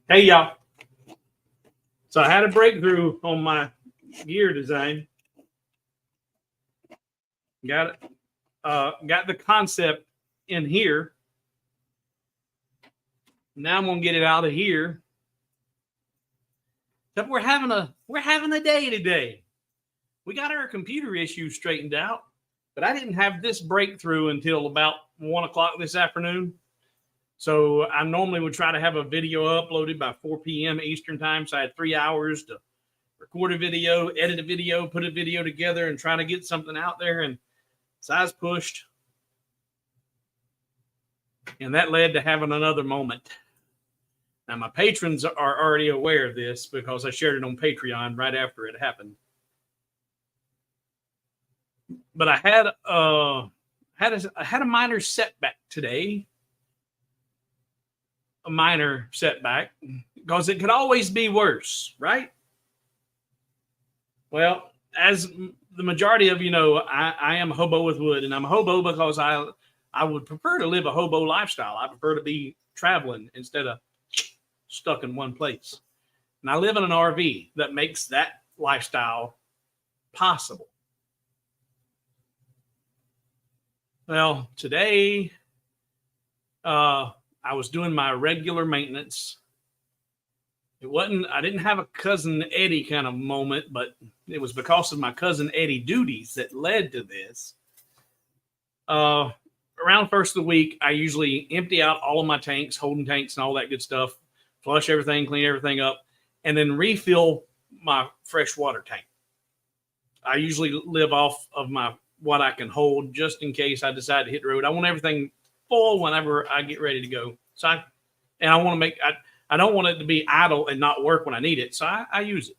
Hey, y'all. So I had a breakthrough on my gear design. Got it. Got the concept in here. Now I'm gonna get it out of here. Except we're having a day today. We got our computer issues straightened out, but I didn't have this breakthrough until about 1 o'clock this afternoon. So I normally would try to have a video uploaded by 4 p.m. Eastern time. So I had 3 hours to record a video, edit a video, put a video together, and try to get something out there. And size pushed. And that led to having another moment. Now, my patrons are already aware of this because I shared it on Patreon right after it happened. But I had a minor setback today. A minor setback because it could always be worse, right? Well, as the majority of you know, I am a hobo with wood, and I'm a hobo because I would prefer to live a hobo lifestyle. I prefer to be traveling instead of stuck in one place. And I live in an RV that makes that lifestyle possible. Well, today, I was doing my regular maintenance. I didn't have a cousin Eddie kind of moment, but it was because of my cousin Eddie duties that led to this. Around first of the week, I usually empty out all of my tanks, holding tanks and all that good stuff, flush everything, clean everything up, and then refill my fresh water tank. I usually live off of what I can hold just in case I decide to hit the road. I want everything full whenever I get ready to go. So I don't want it to be idle and not work when I need it. So I use it.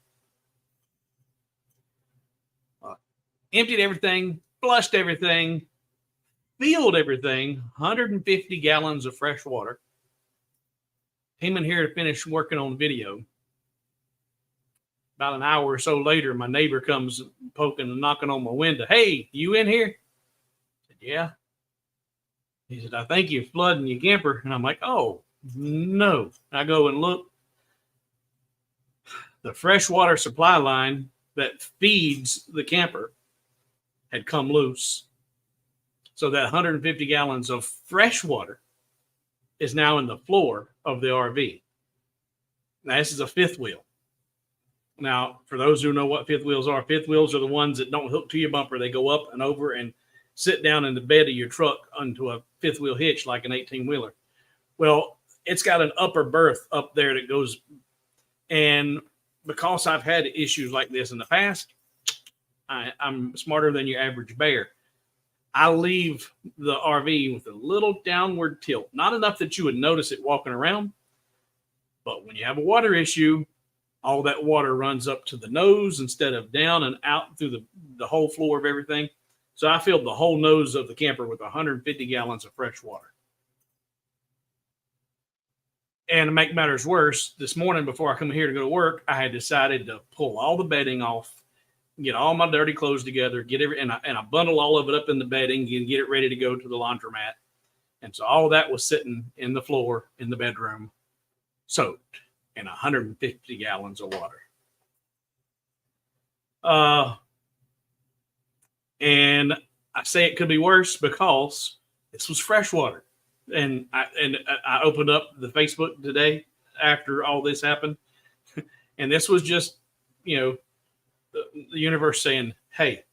Emptied everything, flushed everything, filled everything, 150 gallons of fresh water. Came in here to finish working on video. About an hour or so later, my neighbor comes poking and knocking on my window. Hey, you in here? I said, yeah. He said, I think you're flooding your camper. And I'm like, oh, no. I go and look. The freshwater supply line that feeds the camper had come loose. So that 150 gallons of fresh water is now in the floor of the RV. Now, this is a fifth wheel. Now, for those who know what fifth wheels are the ones that don't hook to your bumper. They go up and over and sit down in the bed of your truck onto a fifth wheel hitch like an 18-wheeler. Well, it's got an upper berth up there that goes, and because I've had issues like this in the past, I'm smarter than your average bear. I leave the RV with a little downward tilt, not enough that you would notice it walking around, but when you have a water issue, all that water runs up to the nose instead of down and out through the whole floor of everything. So I filled the whole nose of the camper with 150 gallons of fresh water. And to make matters worse, this morning before I come here to go to work, I had decided to pull all the bedding off, get all my dirty clothes together, and I bundle all of it up in the bedding and get it ready to go to the laundromat. And so all that was sitting in the floor in the bedroom, soaked in 150 gallons of water. And I say it could be worse because this was fresh water. And I opened up the Facebook today after all this happened. And this was just, the universe saying, hey,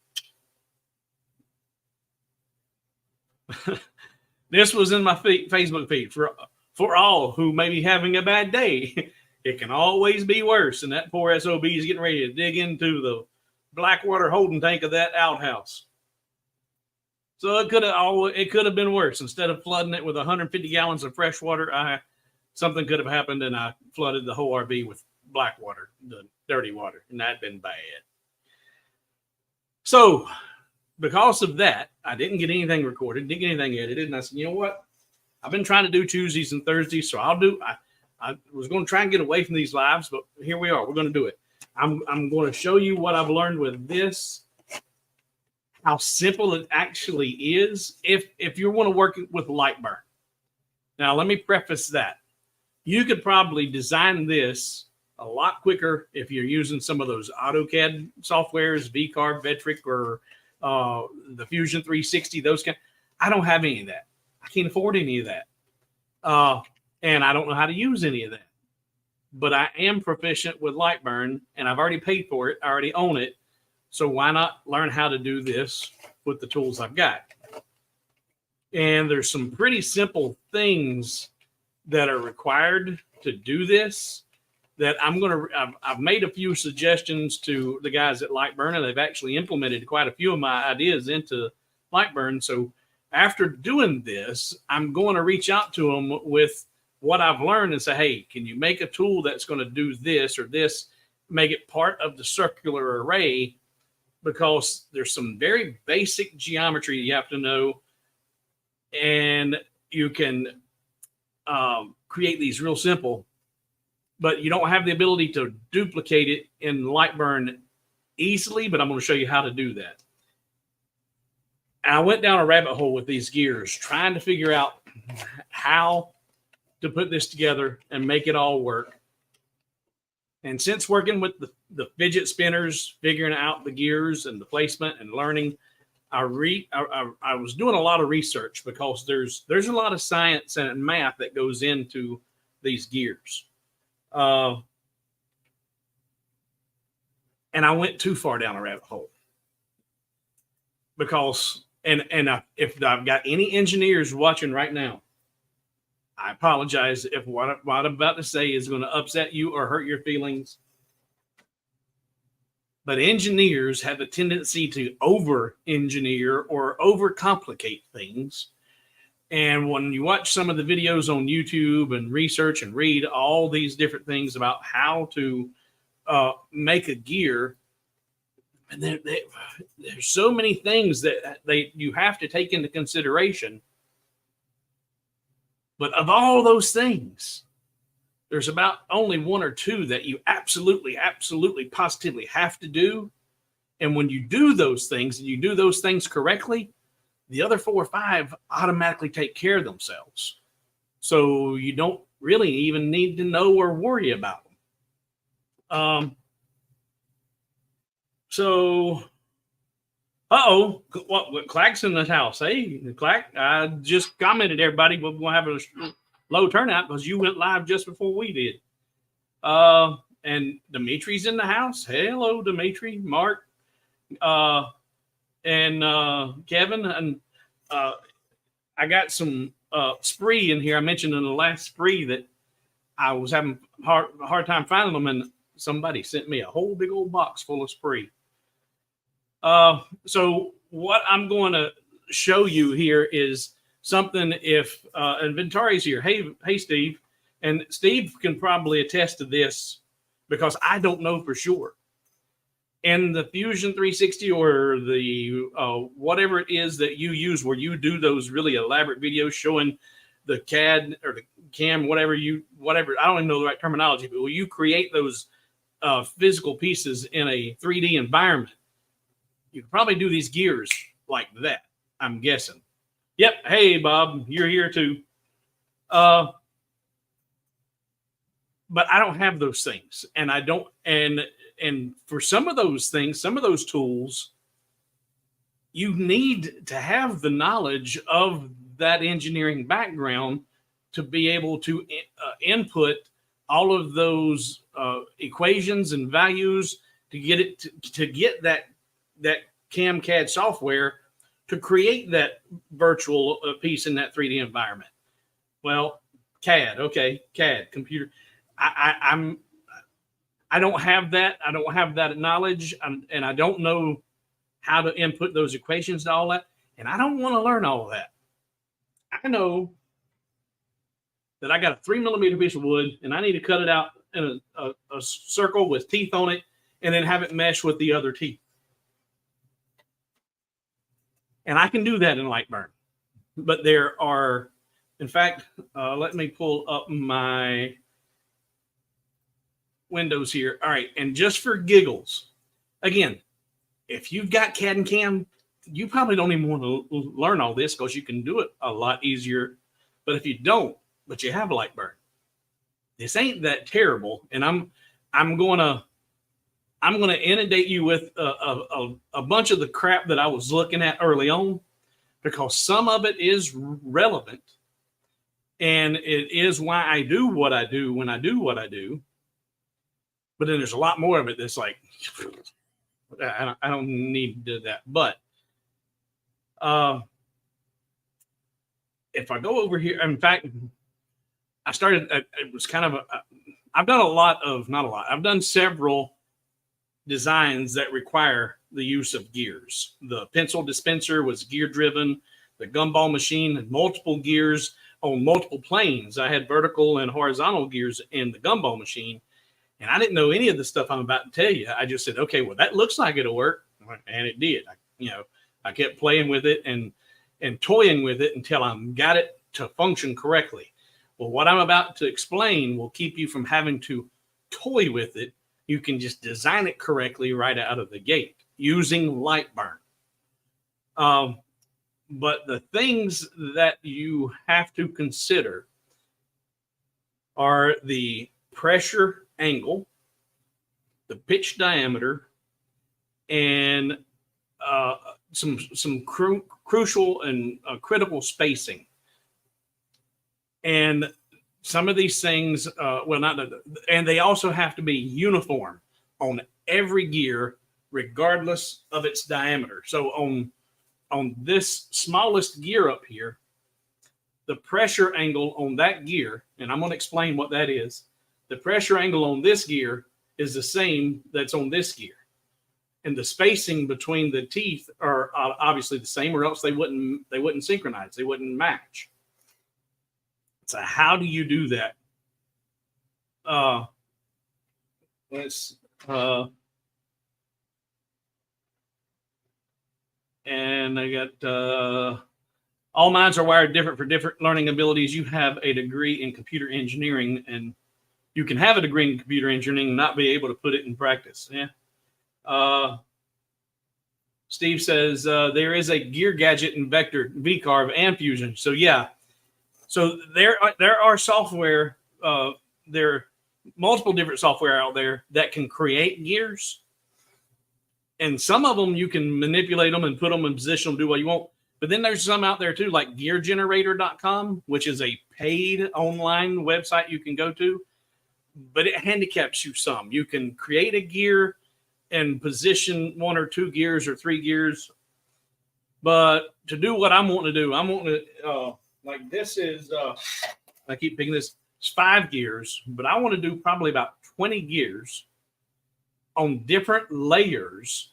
this was in my Facebook feed for all who may be having a bad day. It can always be worse. And that poor SOB is getting ready to dig into the black water holding tank of that outhouse. So it could have been worse. Instead of flooding it with 150 gallons of fresh water, something could have happened, and I flooded the whole RV with black water, the dirty water, and that'd been bad. So because of that, I didn't get anything recorded, didn't get anything edited, and I said, you know what? I've been trying to do Tuesdays and Thursdays, so I was going to try and get away from these lives, but here we are. We're going to do it. I'm going to show you what I've learned with this, how simple it actually is if you want to work with Lightburn. Now, let me preface that. You could probably design this a lot quicker if you're using some of those AutoCAD softwares, VCarve, Vectric, or the Fusion 360, those kind. I don't have any of that. I can't afford any of that. And I don't know how to use any of that. But I am proficient with Lightburn, and I've already paid for it. I already own it. So why not learn how to do this with the tools I've got? And there's some pretty simple things that are required to do this that I've made a few suggestions to the guys at Lightburn, and they've actually implemented quite a few of my ideas into Lightburn. So after doing this, I'm going to reach out to them with what I've learned and say, hey, can you make a tool that's going to do this or this, make it part of the circular array? Because there's some very basic geometry you have to know, and you can create these real simple, but you don't have the ability to duplicate it in Lightburn easily, but I'm going to show you how to do that. And I went down a rabbit hole with these gears, trying to figure out how to put this together and make it all work. And since working with the fidget spinners, figuring out the gears and the placement and learning, I was doing a lot of research because there's a lot of science and math that goes into these gears. And I went too far down a rabbit hole because, if I've got any engineers watching right now, I apologize if what I'm about to say is going to upset you or hurt your feelings. But engineers have a tendency to over-engineer or over-complicate things. And when you watch some of the videos on YouTube and research and read all these different things about how to make a gear, and there's so many things that you have to take into consideration. But of all those things, there's about only one or two that you absolutely, positively have to do. And when you do those things and you do those things correctly, the other 4 or 5 automatically take care of themselves. So you don't really even need to know or worry about them. What Clack's in the house? Hey, Clack, I just commented, everybody, we're going to have a low turnout because you went live just before we did. And Dimitri's in the house. Hello, Dimitri, Mark, and Kevin. And I got some spree in here. I mentioned in the last spree that I was having a hard time finding them, and somebody sent me a whole big old box full of spree. So what I'm going to show you here is something. If Inventari's here, hey, Steve, and Steve can probably attest to this because I don't know for sure. In the Fusion 360 or the whatever it is that you use, where you do those really elaborate videos showing the CAD or the CAM, whatever, I don't even know the right terminology, but will you create those physical pieces in a 3D environment? You could probably do these gears like that, I'm guessing. Yep. Hey, Bob, you're here too. But I don't have those things, and I don't. And for some of those things, some of those tools, you need to have the knowledge of that engineering background to be able to input all of those equations and values to get it to get that CAD software to create that virtual piece in that 3D environment. Well, CAD, okay, CAD, computer. I don't have that. I don't have that knowledge, and I don't know how to input those equations to all that, and I don't want to learn all of that. I know that I got a 3mm piece of wood, and I need to cut it out in a circle with teeth on it, and then have it mesh with the other teeth. And I can do that in Lightburn. But there are, in fact, let me pull up my windows here. All right. And just for giggles, again, if you've got CAD and CAM, you probably don't even want to learn all this because you can do it a lot easier. But if you don't, but you have Lightburn, this ain't that terrible, and I'm gonna inundate you with a bunch of the crap that I was looking at early on, because some of it is relevant, and it is why I do what I do when I do what I do. But then there's a lot more of it that's like, I don't need to do that. But if I go over here, in fact, I started, it was kind of, I've done not a lot, I've done several designs that require the use of gears. The pencil dispenser was gear driven. The gumball machine had multiple gears on multiple planes. I had vertical and horizontal gears in the gumball machine. And I didn't know any of the stuff I'm about to tell you. I just said, okay, well, that looks like it'll work. And it did. I kept playing with it and toying with it until I got it to function correctly. Well, what I'm about to explain will keep you from having to toy with it. You can just design it correctly right out of the gate using Lightburn. But the things that you have to consider are the pressure angle, the pitch diameter, and some crucial and critical spacing. And some of these things, and they also have to be uniform on every gear, regardless of its diameter. So on this smallest gear up here, the pressure angle on that gear, and I'm going to explain what that is. The pressure angle on this gear is the same that's on this gear. And the spacing between the teeth are obviously the same, or else they wouldn't synchronize. They wouldn't match. So how do you do that? And I got all minds are wired different for different learning abilities. You have a degree in computer engineering, and you can have a degree in computer engineering and not be able to put it in practice. Yeah. Steve says there is a gear gadget in Vector, VCarve, and Fusion. So yeah. So there are software. There are multiple different software out there that can create gears. And some of them you can manipulate them and put them in position to do what you want. But then there's some out there too, like geargenerator.com, which is a paid online website you can go to, but it handicaps you some. You can create a gear and position 1 or 2 gears or 3 gears. But to do what I'm wanting to do, I'm wanting to, like this is, I keep picking this, it's 5 gears, but I want to do probably about 20 gears on different layers.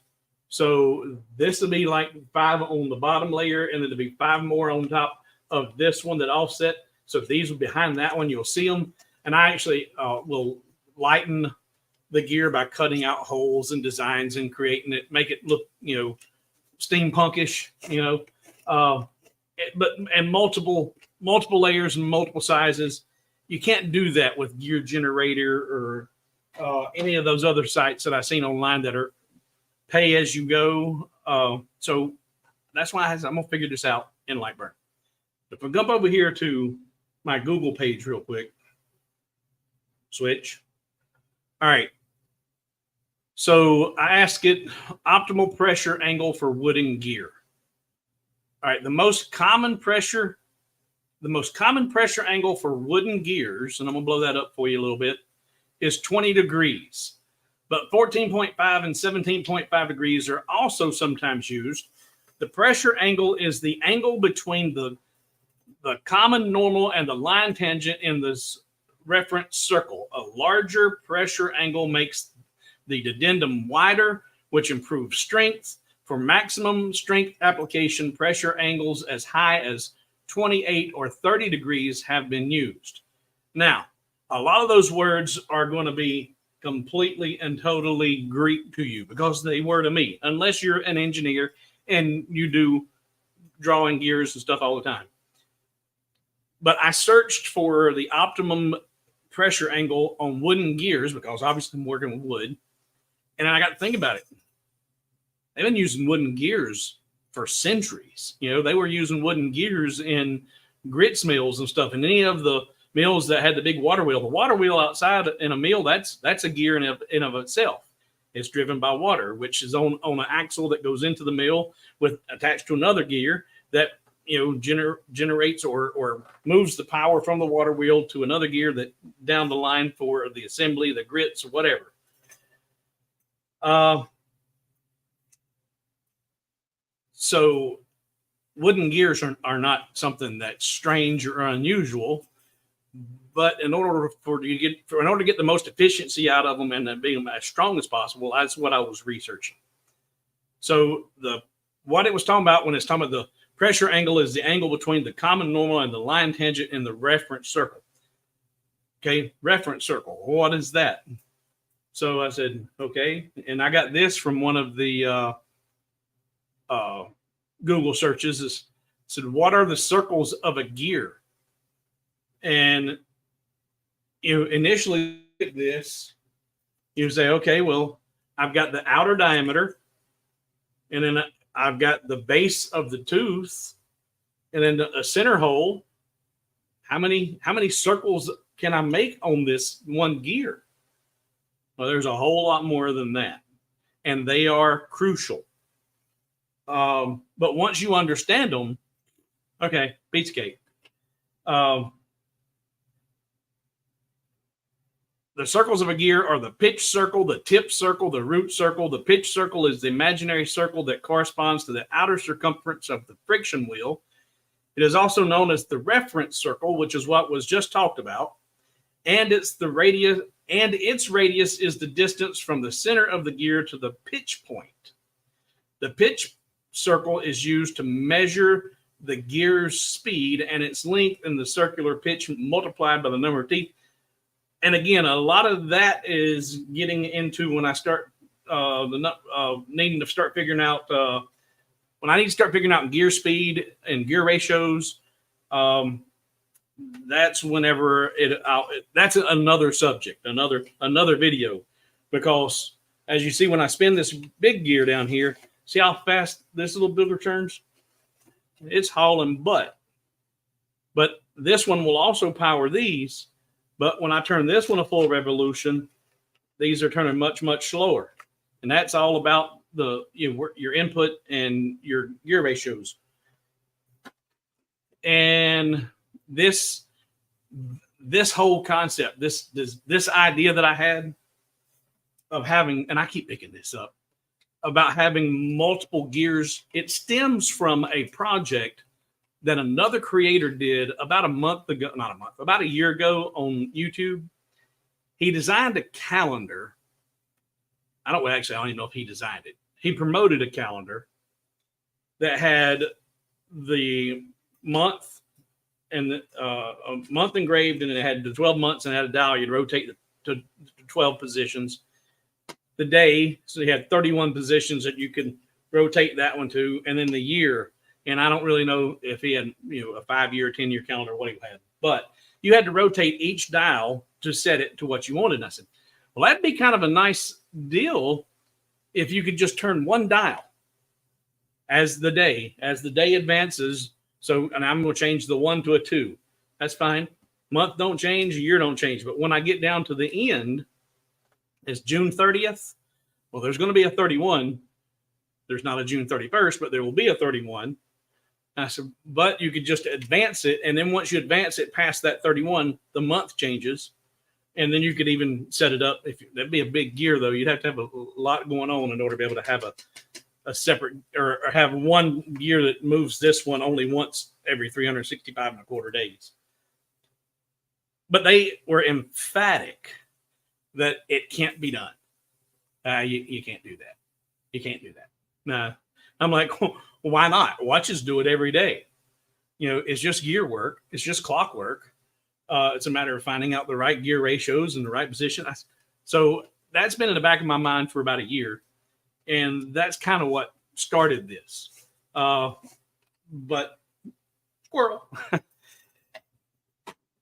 So this will be like 5 on the bottom layer, and then there'll be 5 more on top of this one that offset. So if these are behind that one, you'll see them. And I actually will lighten the gear by cutting out holes and designs and creating it, make it look, steampunkish, but multiple layers and multiple sizes. You can't do that with Gear Generator or any of those other sites that I've seen online that are pay as you go. So that's why I'm going to figure this out in Lightburn. If I jump over here to my Google page real quick, switch. All right. So I ask it optimal pressure angle for wooden gear. All right. The most common pressure angle for wooden gears, and I'm going to blow that up for you a little bit, is 20 degrees. But 14.5 and 17.5 degrees are also sometimes used. The pressure angle is the angle between the common normal and the line tangent in this reference circle. A larger pressure angle makes the addendum wider, which improves strength. For maximum strength application, pressure angles as high as 28 or 30 degrees have been used. Now, a lot of those words are going to be completely and totally Greek to you because they were to me, unless you're an engineer and you do drawing gears and stuff all the time. But I searched for the optimum pressure angle on wooden gears because obviously I'm working with wood. And I got to think about it. They've been using wooden gears for centuries. They were using wooden gears in grits mills and stuff. And any of the mills that had the big water wheel. The water wheel outside in a mill, that's a gear in of itself. It's driven by water, which is on an axle that goes into the mill with attached to another gear that generates or moves the power from the water wheel to another gear that down the line for the assembly, the grits, or whatever. So wooden gears are not something that's strange or unusual, but in order to get the most efficiency out of them and being as strong as possible, that's what I was researching. So what it was talking about when it's talking about the pressure angle is the angle between the common normal and the line tangent in the reference circle. Okay, reference circle. What is that? So I said, okay, and I got this from one of the Google searches. It said, what are the circles of a gear? And you initially look at this, you say, okay, well, I've got the outer diameter, and then I've got the base of the tooth, and then a center hole. How many circles can I make on this one gear? Well, there's a whole lot more than that, and they are crucial. But once you understand them, okay, pizza cake. The circles of a gear are the pitch circle, the tip circle, the root circle. The pitch circle is the imaginary circle that corresponds to the outer circumference of the friction wheel. It is also known as the reference circle, which is what was just talked about. And its radius is the distance from the center of the gear to the pitch point. The pitch circle is used to measure the gear's speed and its length in the circular pitch multiplied by the number of teeth. And again, a lot of that is getting into when I start needing to start figuring out when I need to start figuring out gear speed and gear ratios. That's whenever that's another subject, another video, because as you see, when I spin this big gear down here, see how fast this little builder turns? It's hauling butt. But this one will also power these. But when I turn this one a full revolution, these are turning much, much slower. And that's all about your input and your gear ratios. And this whole concept, this idea that I had of having, and I keep picking this up, about having multiple gears, it stems from a project that another creator did about a year ago on YouTube. He designed a calendar. I don't even know if he designed it. He promoted a calendar that had the month and a month engraved, and it had the 12 months and it had a dial. You'd rotate to 12 positions. The day, so you had 31 positions that you could rotate that one to, and then the year. And I don't really know if he had, a 5-year, 10-year calendar, what he had, but you had to rotate each dial to set it to what you wanted. And I said, well, that'd be kind of a nice deal if you could just turn one dial as the day advances. So, and I'm going to change the 1 to a 2. That's fine. Month don't change, year don't change. But when I get down to the end, it's June 30th. Well, there's going to be a 31. There's not a June 31st, but there will be a 31. I said, but you could just advance it. And then once you advance it past that 31, the month changes. And then you could even set it up. That'd be a big gear, though. You'd have to have a lot going on in order to be able to have a separate or have one gear that moves this one only once every 365 and a quarter days. But they were emphatic that it can't be done. You can't do that. You can't do that. Nah. I'm like, well, why not? Watches do it every day. It's just gear work. It's just clock work. It's a matter of finding out the right gear ratios and the right position. So that's been in the back of my mind for about a year. And that's kind of what started this. But squirrel.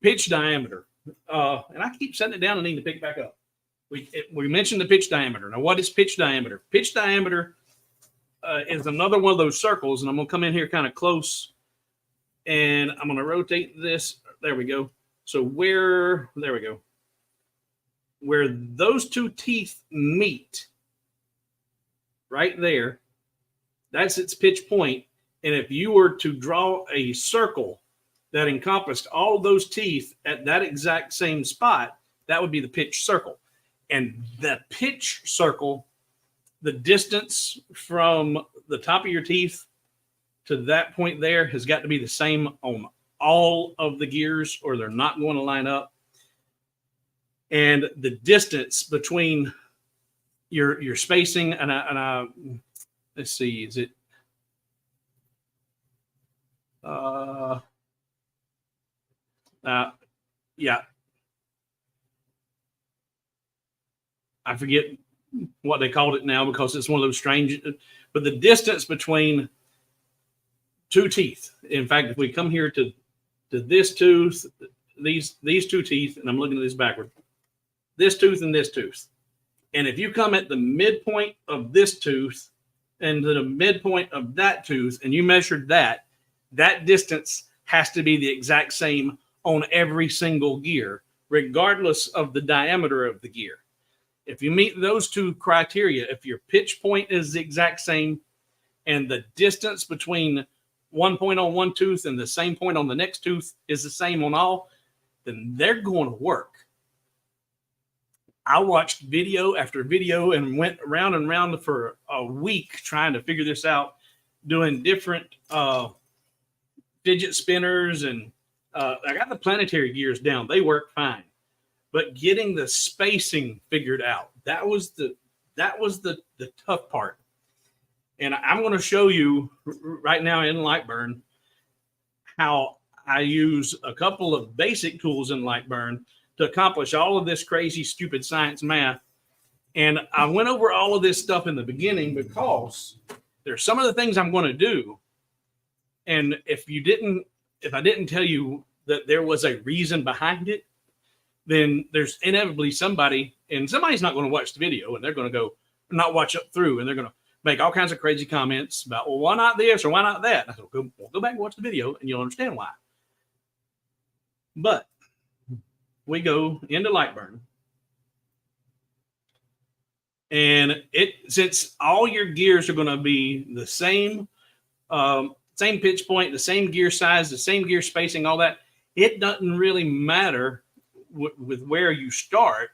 Pitch diameter. And I keep setting it down and need to pick it back up. We mentioned the pitch diameter. Now, what is pitch diameter? Pitch diameter is another one of those circles, and I'm going to come in here kind of close, and I'm going to rotate this. There we go. So there we go. Where those two teeth meet, right there, that's its pitch point. And if you were to draw a circle that encompassed all those teeth at that exact same spot, that would be the pitch circle. And the pitch circle, the distance from the top of your teeth to that point there has got to be the same on all of the gears, or they're not going to line up. And the distance between your spacing and let's see, is it yeah, I forget what they called it now because it's one of those strange, but the distance between two teeth. In fact, if we come here to this tooth, these two teeth, and I'm looking at this backward, this tooth and this tooth. And if you come at the midpoint of this tooth and to the midpoint of that tooth, and you measured that distance has to be the exact same on every single gear, regardless of the diameter of the gear. If you meet those two criteria, if your pitch point is the exact same and the distance between one point on one tooth and the same point on the next tooth is the same on all, then they're going to work. I watched video after video and went around and around for a week trying to figure this out, doing different fidget spinners, and I got the planetary gears down. They work fine. But getting the spacing figured out, that was the tough part. And I'm going to show you right now in Lightburn how I use a couple of basic tools in Lightburn to accomplish all of this crazy, stupid science math. And I went over all of this stuff in the beginning because there's some of the things I'm going to do. And if I didn't tell you that there was a reason behind it, then there's inevitably somebody's not going to watch the video, and they're going to go not watch it through, and they're going to make all kinds of crazy comments about, well, why not this or why not that? And I said, go back and watch the video and you'll understand why. But we go into Lightburn, and since all your gears are going to be the same pitch point, the same gear size, the same gear spacing, all that, it doesn't really matter with where you start,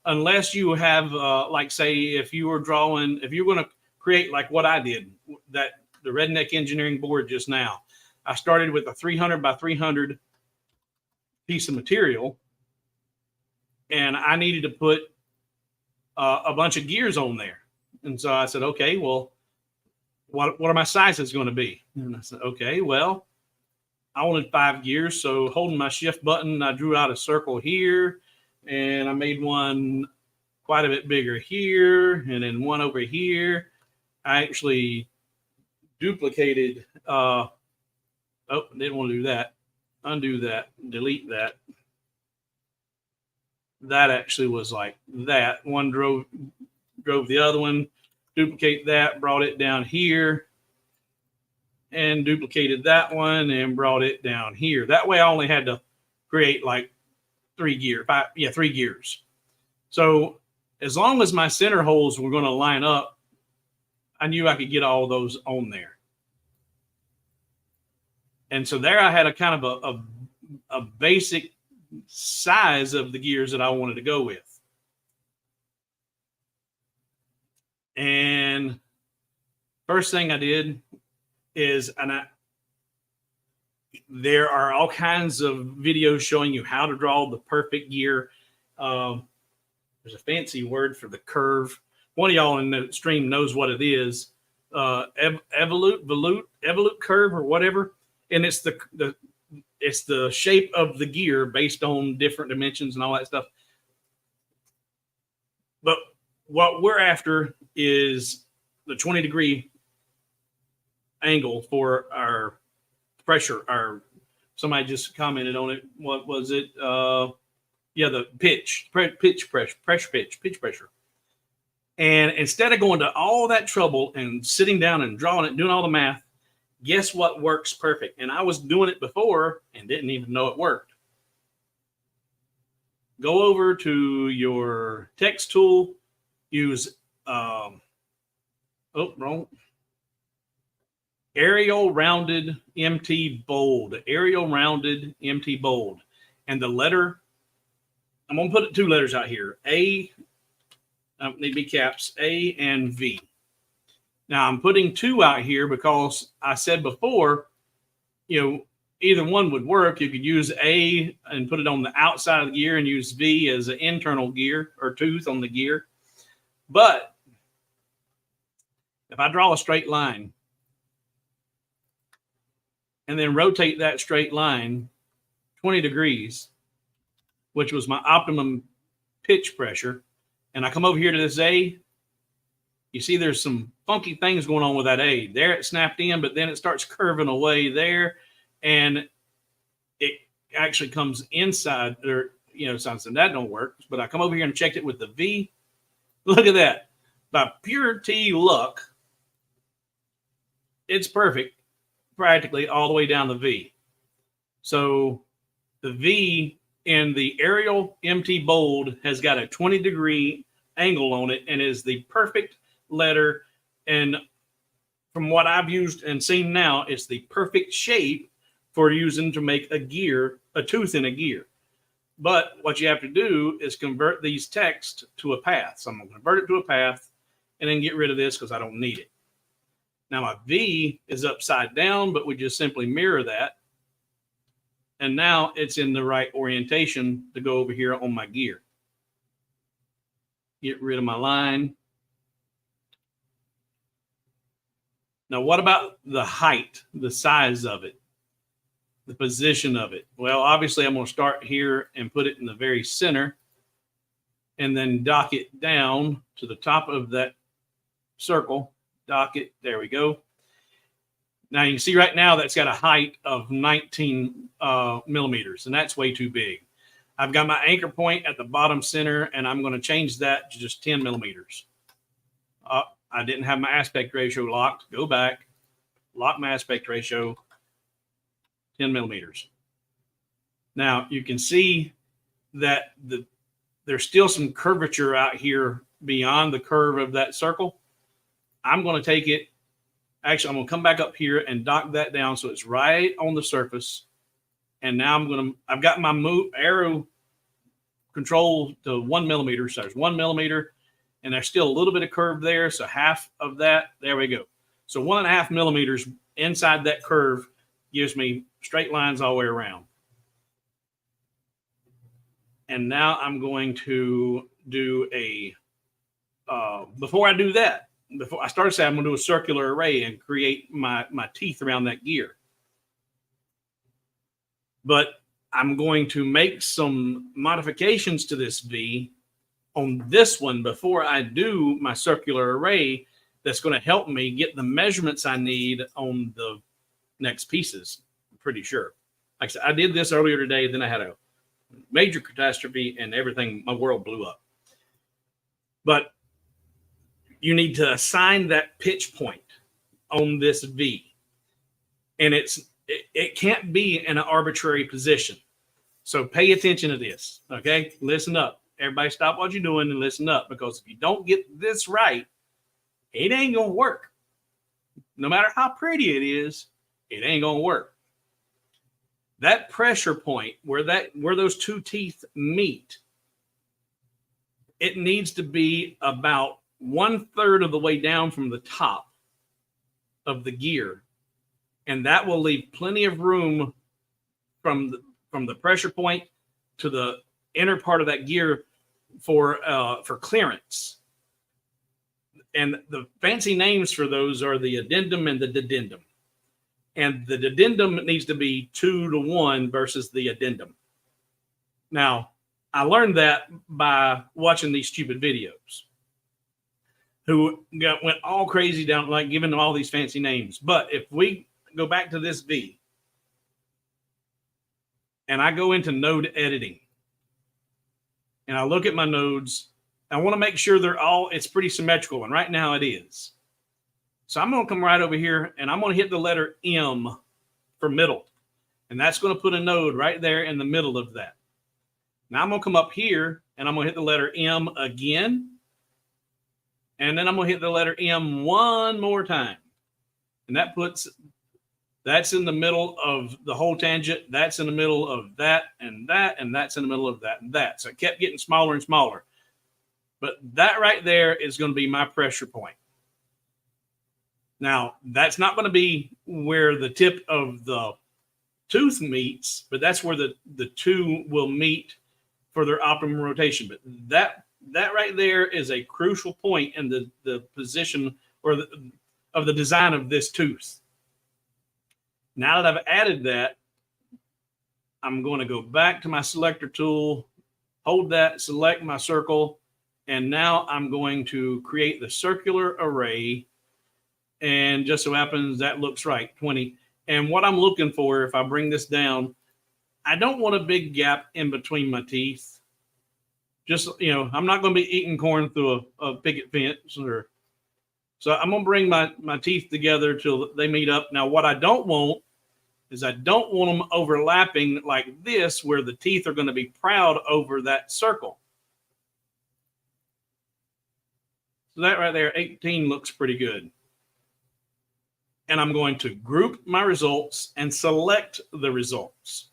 unless you have like, say, if you're going to create like what I did, that the Redneck Engineering board just now. I started with a 300 by 300 piece of material, and I needed to put a bunch of gears on there. And so I said, okay, well, what are my sizes going to be? And I said, okay, well, I wanted 5 gears. So holding my shift button, I drew out a circle here, and I made one quite a bit bigger here, and then one over here. I actually duplicated, didn't want to do that. Undo that, delete that. That actually was like that. One drove the other one, duplicate that, brought it down here, and duplicated that one and brought it down here. That way I only had to create like 3 gears. So as long as my center holes were going to line up, I knew I could get all those on there. And so there I had a kind of a basic size of the gears that I wanted to go with. And first thing I did is, there are all kinds of videos showing you how to draw the perfect gear. There's a fancy word for the curve. One of y'all in the stream knows what it is. Evolute curve or whatever. And it's the shape of the gear based on different dimensions and all that stuff. But what we're after is the 20-degree angle for our pressure. Somebody just commented on it. What was it? The pitch pressure. And instead of going to all that trouble and sitting down and drawing it, doing all the math, guess what works perfect? And I was doing it before and didn't even know it worked. go over to your text tool, use, wrong. Arial rounded MT bold, Arial rounded MT bold. And the letter, I'm going to put 2 letters out here, A, need to be caps, A and V. Now I'm putting 2 out here because I said before, either one would work. You could use A and put it on the outside of the gear and use V as an internal gear or tooth on the gear. But if I draw a straight line and then rotate that straight line 20 degrees, which was my optimum pitch pressure, and I come over here to this A, you see there's some funky things going on with that A. There it snapped in, but then it starts curving away there, and it actually comes inside, or, something that don't work. But I come over here and checked it with the V. Look at that. By pure T luck, it's perfect practically all the way down the V. So the V in the Arial MT Bold has got a 20-degree angle on it and is the perfect letter. And from what I've used and seen now, it's the perfect shape for using to make a gear, a tooth in a gear. But what you have to do is convert these text to a path. So I'm going to convert it to a path and then get rid of this because I don't need it. Now my V is upside down, but we just simply mirror that. And now it's in the right orientation to go over here on my gear. Get rid of my line. Now, what about the height, the size of it, the position of it? Well, obviously, I'm going to start here and put it in the very center and then dock it down to the top of that circle. Dock it. There we go. Now, you can see right now that's got a height of 19 millimeters, and that's way too big. I've got my anchor point at the bottom center, and I'm going to change that to just 10 millimeters. I didn't have my aspect ratio locked. Go back, lock my aspect ratio, 10 millimeters. Now, you can see that there's still some curvature out here beyond the curve of that circle. I'm going to take it. Actually, I'm going to come back up here and dock that down so it's right on the surface. And now I've got my arrow control to 1 millimeter. So there's 1 millimeter, and there's still a little bit of curve there. So half of that, there we go. So 1.5 millimeters inside that curve gives me straight lines all the way around. And now I'm going to do before I do that, before I start saying, I'm going to do a circular array and create my teeth around that gear. But I'm going to make some modifications to this V on this one before I do my circular array that's going to help me get the measurements I need on the next pieces, I'm pretty sure. Like I said, I did this earlier today, then I had a major catastrophe and everything, my world blew up. But you need to assign that pitch point on this V. And it can't be in an arbitrary position. So pay attention to this, okay? Listen up. Everybody stop what you're doing and listen up, because if you don't get this right, it ain't going to work. No matter how pretty it is, it ain't going to work. That pressure point where those two teeth meet, it needs to be about 1/3 of the way down from the top of the gear. And that will leave plenty of room from the pressure point to the inner part of that gear for clearance. And the fancy names for those are the addendum and the dedendum. And the dedendum needs to be 2-to-1 versus the addendum. Now, I learned that by watching these stupid videos who went all crazy down, like giving them all these fancy names. But if we go back to this V and I go into node editing and I look at my nodes, I want to make sure it's pretty symmetrical. And right now it is. So I'm going to come right over here and I'm going to hit the letter M for middle. And that's going to put a node right there in the middle of that. Now I'm going to come up here and I'm going to hit the letter M again. And then I'm going to hit the letter M one more time. And that's in the middle of the whole tangent. That's in the middle of that, and that's in the middle of that and that. So it kept getting smaller and smaller. But that right there is going to be my pressure point. Now, that's not going to be where the tip of the tooth meets, but that's where the two will meet for their optimum rotation. But that right there is a crucial point in the position or of the design of this tooth. Now that I've added that, I'm going to go back to my selector tool, hold that, select my circle, and now I'm going to create the circular array. And just so happens that looks right, 20. And what I'm looking for, if I bring this down, I don't want a big gap in between my teeth. Just, I'm not going to be eating corn through a picket fence. So I'm going to bring my teeth together till they meet up. Now, what I don't want is I don't want them overlapping like this, where the teeth are going to be proud over that circle. So that right there, 18 looks pretty good. And I'm going to group my results and select the results.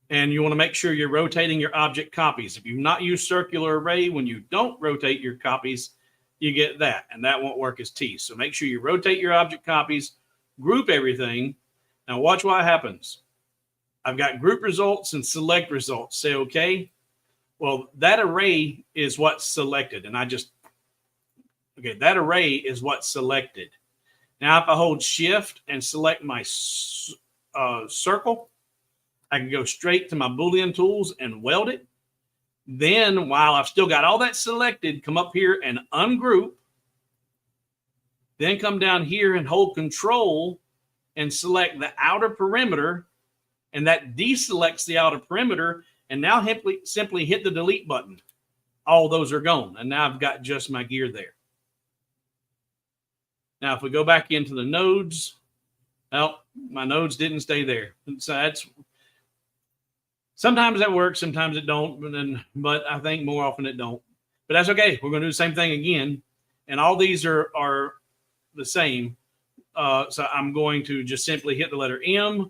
And you want to make sure you're rotating your object copies. If you've not used circular array, when you don't rotate your copies, you get that, and that won't work as teeth. So make sure you rotate your object copies, group everything. Now watch what happens. I've got group results and select results. Say okay. Well, that array is what's selected, and that array is what's selected. Now, if I hold shift and select my circle, I can go straight to my Boolean tools and weld it. Then, while I've still got all that selected, come up here and ungroup. Then come down here and hold control and select the outer perimeter. And that deselects the outer perimeter. And now simply hit the delete button. All those are gone. And now I've got just my gear there. Now, if we go back into the nodes, well, my nodes didn't stay there. So sometimes that works, sometimes it don't, but I think more often it don't. But that's okay. We're going to do the same thing again. And all these are the same. So I'm going to just simply hit the letter M,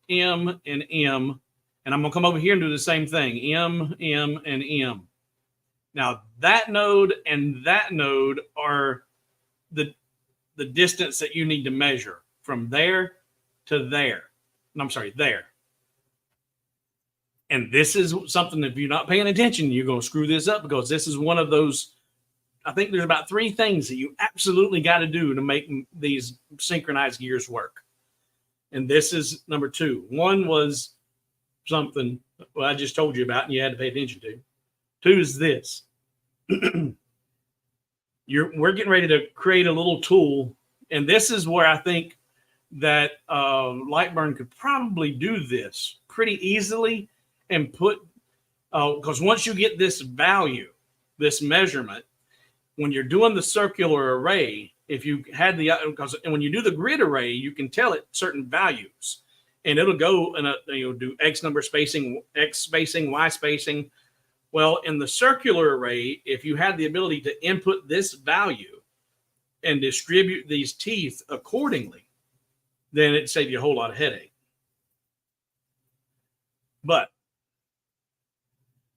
M, and M. And I'm going to come over here and do the same thing, M, M, and M. Now, that node and that node are the distance that you need to measure from there to there. I'm sorry, there. And this is something, if you're not paying attention, you're going to screw this up, because this is one of those, I think there's about 3 things that you absolutely got to do to make these synchronized gears work. And this is number 2. One was something I just told you about and you had to pay attention to. 2 is this. We're getting ready to create a little tool. And this is where I think that Lightburn could probably do this pretty easily and put, because once you get this value, this measurement, when you're doing the circular array, if you had because when you do the grid array, you can tell it certain values, and it'll go and do X number spacing, X spacing, Y spacing. Well, in the circular array, if you had the ability to input this value and distribute these teeth accordingly, then it'd save you a whole lot of headache. But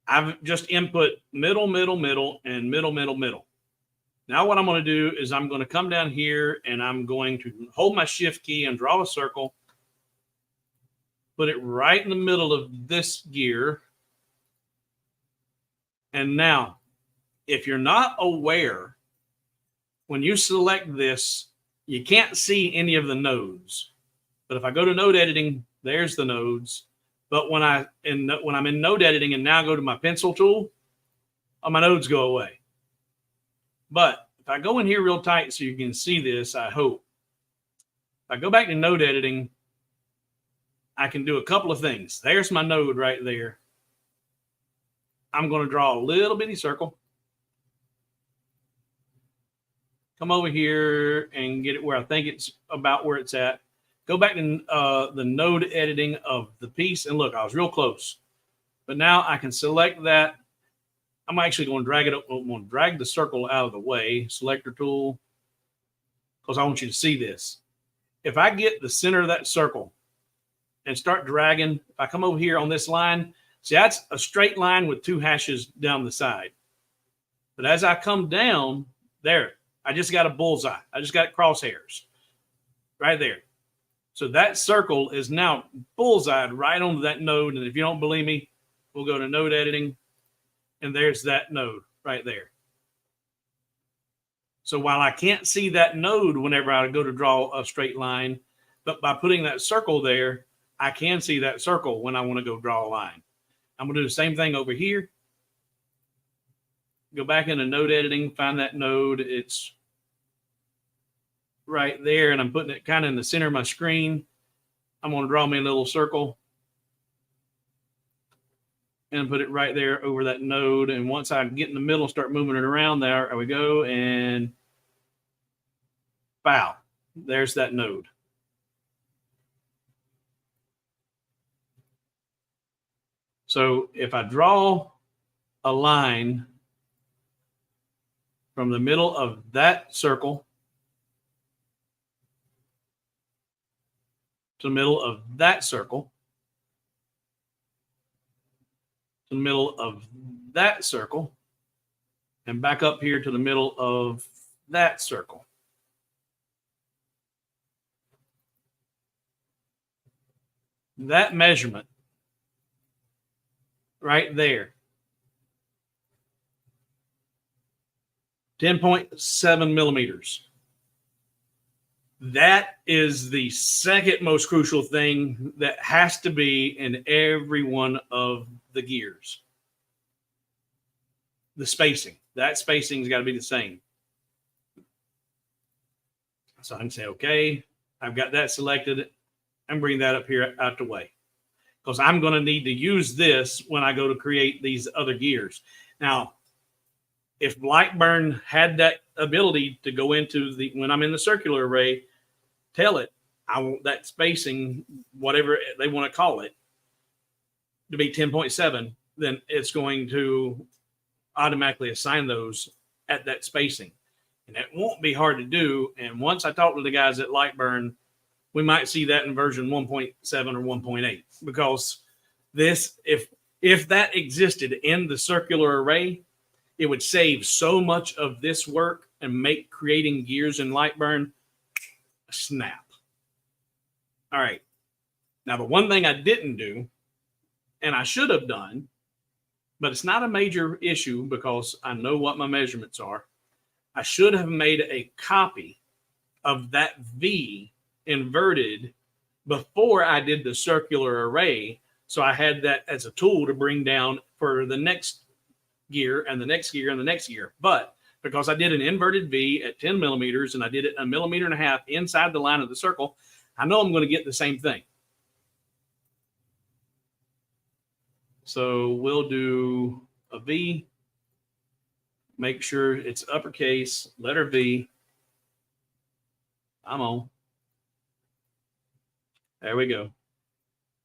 I've just input middle, middle, middle, and middle, middle, middle. Now what I'm going to do is I'm going to come down here and I'm going to hold my shift key and draw a circle, put it right in the middle of this gear. And now, if you're not aware, when you select this, you can't see any of the nodes. But if I go to node editing, there's the nodes. But when I'm in node editing and now go to my pencil tool, all my nodes go away. But if I go in here real tight so you can see this, I hope. If I go back to node editing, I can do a couple of things. There's my node right there. I'm going to draw a little bitty circle. Come over here and get it where I think it's about where it's at. Go back to the node editing of the piece. And look, I was real close. But now I can select that. I'm actually going to drag it up. I'm going to drag the circle out of the way, selector tool, because I want you to see this. If I get the center of that circle and start dragging, if I come over here on this line, see, that's a straight line with 2 hashes down the side. But as I come down, there, I just got a bullseye. I just got crosshairs right there. So that circle is now bullseyed right onto that node. And if you don't believe me, we'll go to node editing. And there's that node right there. So while I can't see that node whenever I go to draw a straight line, but by putting that circle there, I can see that circle when I want to go draw a line. I'm going to do the same thing over here. Go back into node editing, find that node. It's right there, and I'm putting it kind of in the center of my screen. I'm going to draw me a little circle and put it right there over that node. And once I get in the middle, start moving it around, there we go. And bow, there's that node. So if I draw a line from the middle of that circle to the middle of that circle, to the middle of that circle, and back up here to the middle of that circle. That measurement right there, 10.7 millimeters. That is the second most crucial thing that has to be in every one of the gears. The spacing. That spacing's got to be the same. So I can say, okay, I've got that selected and bring that up here out the way, because I'm going to need to use this when I go to create these other gears. Now, if Lightburn had that ability to go into the, when I'm in the circular array, tell it, I want that spacing, whatever they want to call it, to be 10.7, then it's going to automatically assign those at that spacing. And it won't be hard to do. And once I talk to the guys at Lightburn, we might see that in version 1.7 or 1.8, because this, if that existed in the circular array, it would save so much of this work and make creating gears in Lightburn a snap. All right. Now, the one thing I didn't do, and I should have done, but it's not a major issue because I know what my measurements are. I should have made a copy of that V inverted before I did the circular array. So I had that as a tool to bring down for the next gear and the next gear and the next gear. But because I did an inverted V at 10 millimeters and I did it 1.5 millimeters inside the line of the circle, I know I'm going to get the same thing. So we'll do a V, make sure it's uppercase, letter V. I'm on. There we go.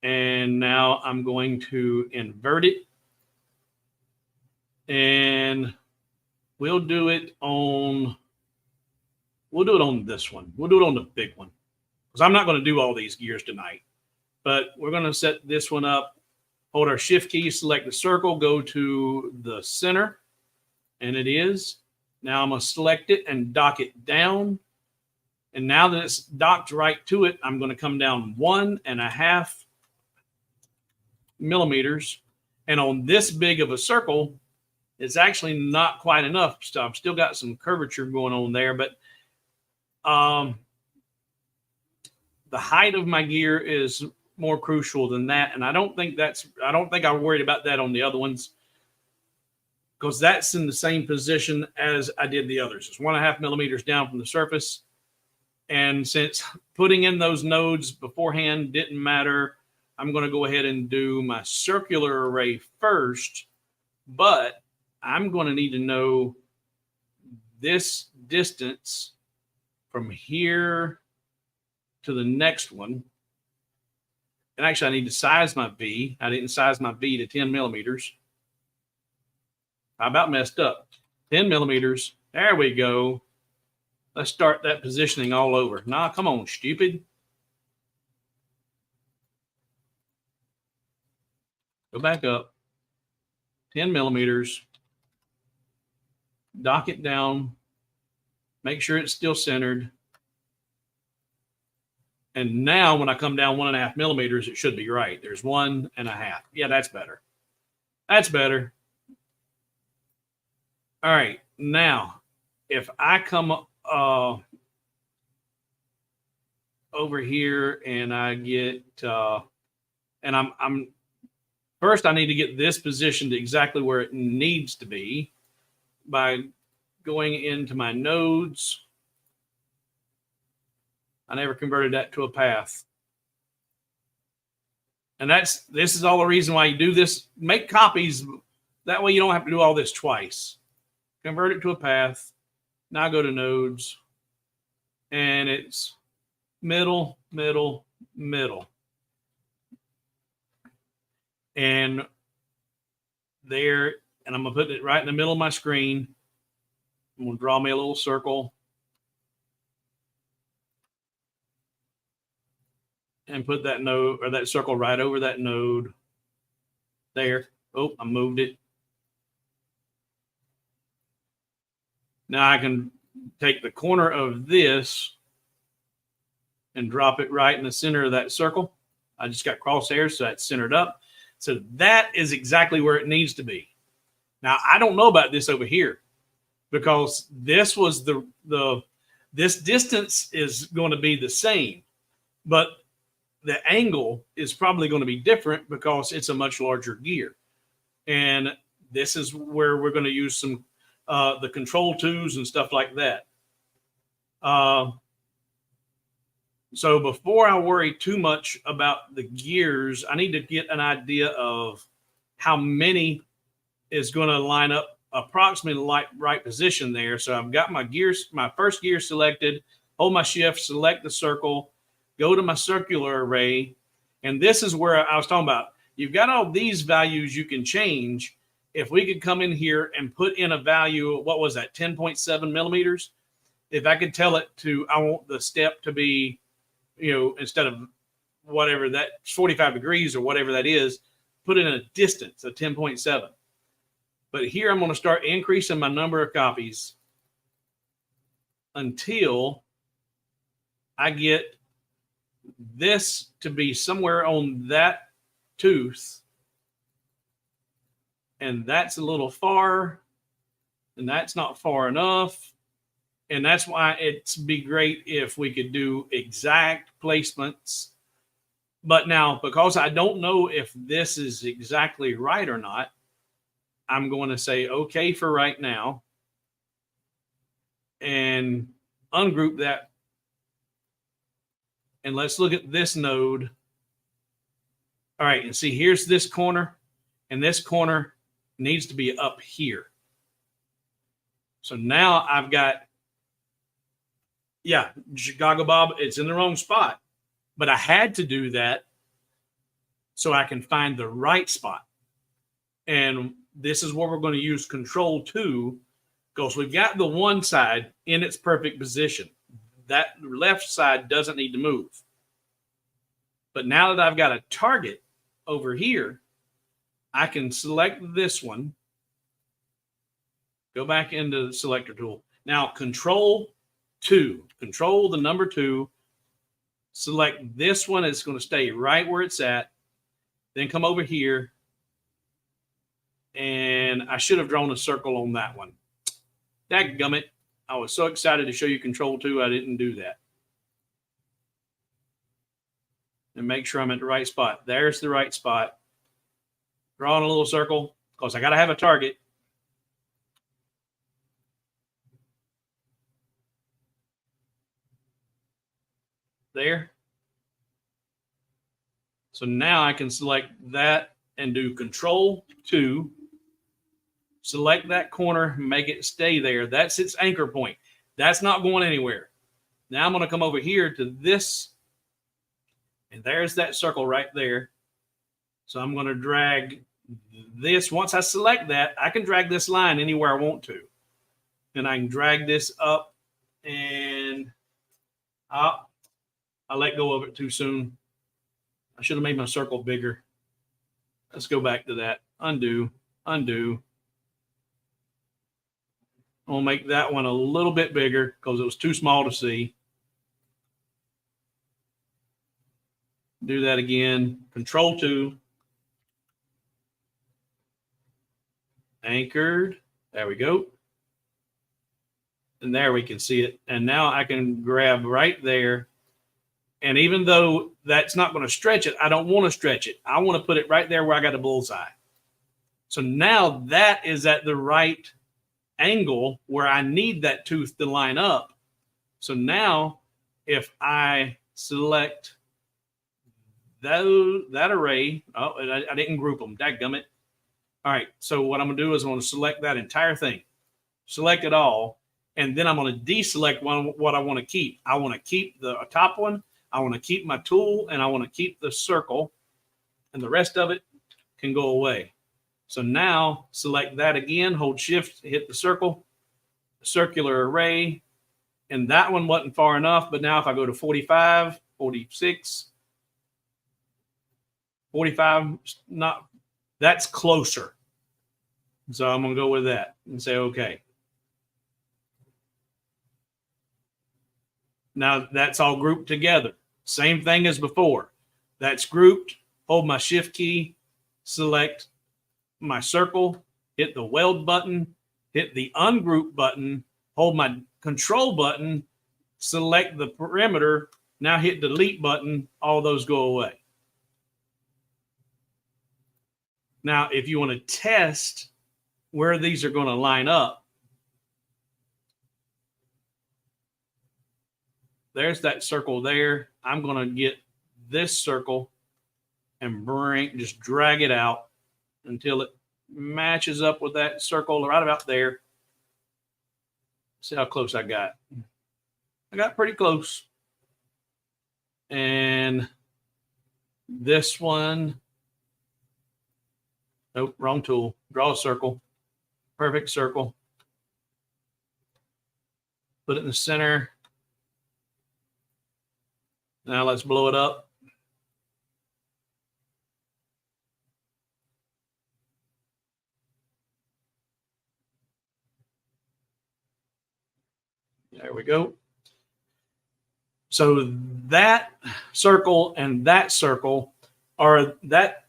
And now I'm going to invert it. And we'll do it on this one. We'll do it on the big one, because I'm not going to do all these gears tonight. But we're going to set this one up. Hold our shift key, select the circle, go to the center, and it is. Now I'm going to select it and dock it down. And now that it's docked right to it, I'm going to come down 1.5 millimeters. And on this big of a circle, it's actually not quite enough. So I've still got some curvature going on there, but the height of my gear is more crucial than that. And I don't think I'm worried about that on the other ones, because that's in the same position as I did the others. It's 1.5 millimeters down from the surface. And since putting in those nodes beforehand didn't matter, I'm going to go ahead and do my circular array first, but I'm going to need to know this distance from here to the next one, And actually, I need to size my V. I didn't size my V to 10 millimeters. I about messed up. 10 millimeters. There we go. Let's start that positioning all over. Nah, come on, stupid. Go back up. 10 millimeters. Dock it down. Make sure it's still centered. And now when I come down 1.5 millimeters, it should be right. There's 1.5. Yeah, that's better. That's better. All right. Now, if I come over here and I get, and I'm first, I need to get this positioned exactly where it needs to be by going into my nodes. I never converted that to a path. And this is all the reason why you do this. Make copies. That way you don't have to do all this twice. Convert it to a path. Now go to nodes. And it's middle, middle, middle. And there, and I'm going to put it right in the middle of my screen. I'm going to draw me a little circle. And put that node or that circle right over that node there. Oh, I moved it. Now I can take the corner of this and drop it right in the center of that circle. I just got crosshairs, so that's centered up. So that is exactly where it needs to be. Now, I don't know about this over here because this was this distance is going to be the same, but the angle is probably going to be different because it's a much larger gear. And this is where we're going to use some the control tools and stuff like that. So before I worry too much about the gears, I need to get an idea of how many is going to line up approximately the right position there. So I've got my gears, my first gear selected, hold my shift, select the circle, go to my circular array. And this is where I was talking about. You've got all these values you can change. If we could come in here and put in a value, what was that, 10.7 millimeters? If I could tell it to, I want the step to be, instead of whatever that 45 degrees or whatever that is, put in a distance of 10.7. But here I'm going to start increasing my number of copies until I get this to be somewhere on that tooth. And that's a little far, and that's not far enough. And that's why it'd be great if we could do exact placements. But now, because I don't know if this is exactly right or not, I'm going to say okay for right now and ungroup that. And let's look at this node. All right, and see, here's this corner, and this corner needs to be up here. So now I've got, yeah, Chicago Bob, it's in the wrong spot. But I had to do that so I can find the right spot. And this is where we're going to use Control 2, because we've got the one side in its perfect position. That left side doesn't need to move. But now that I've got a target over here, I can select this one, go back into the selector tool. Now, Control 2, control the number 2, select this one. It's going to stay right where it's at. Then come over here. And I should have drawn a circle on that one. Dadgummit. I was so excited to show you Control 2, I didn't do that. And make sure I'm at the right spot. There's the right spot. Drawing a little circle, because I got to have a target. There. So now I can select that and do Control 2. Select that corner, make it stay there. That's its anchor point. That's not going anywhere. Now I'm going to come over here to this And there's that circle right there. So I'm going to drag this. Once I select that, I can drag this line anywhere I want to. And I can drag this up, and I let go of it too soon. I should have made my circle bigger. Let's go back to that. Undo, undo. I'll make that one a little bit bigger because it was too small to see. Do that again. Control 2. Anchored. There we go. And there we can see it. And now I can grab right there. And even though that's not going to stretch it, I don't want to stretch it. I want to put it right there where I got a bullseye. So now that is at the right angle where I need that tooth to line up. So now if I select that array, I didn't group them, dadgummit. All right, so what I'm gonna do is I'm gonna select that entire thing, select it all, and then I'm gonna deselect what I want to keep. I want to keep the top one, I want to keep my tool, and I want to keep the circle, and the rest of it can go away. So now select that again, hold shift, hit the circle, circular array, and that one wasn't far enough, but now if I go to 45, 46, 45, that's closer. So I'm going to go with that and say, okay. Now that's all grouped together. Same thing as before. That's grouped. Hold my shift key, select my circle, hit the weld button, hit the ungroup button, hold my control button, select the perimeter, now hit delete button, all those go away. Now, if you want to test where these are going to line up, there's that circle there. I'm going to get this circle and just drag it out until it matches up with that circle right about there. See how close I got. I got pretty close. And this one, nope, wrong tool. Draw a circle. Perfect circle. Put it in the center. Now let's blow it up. There we go. So that circle and that circle are that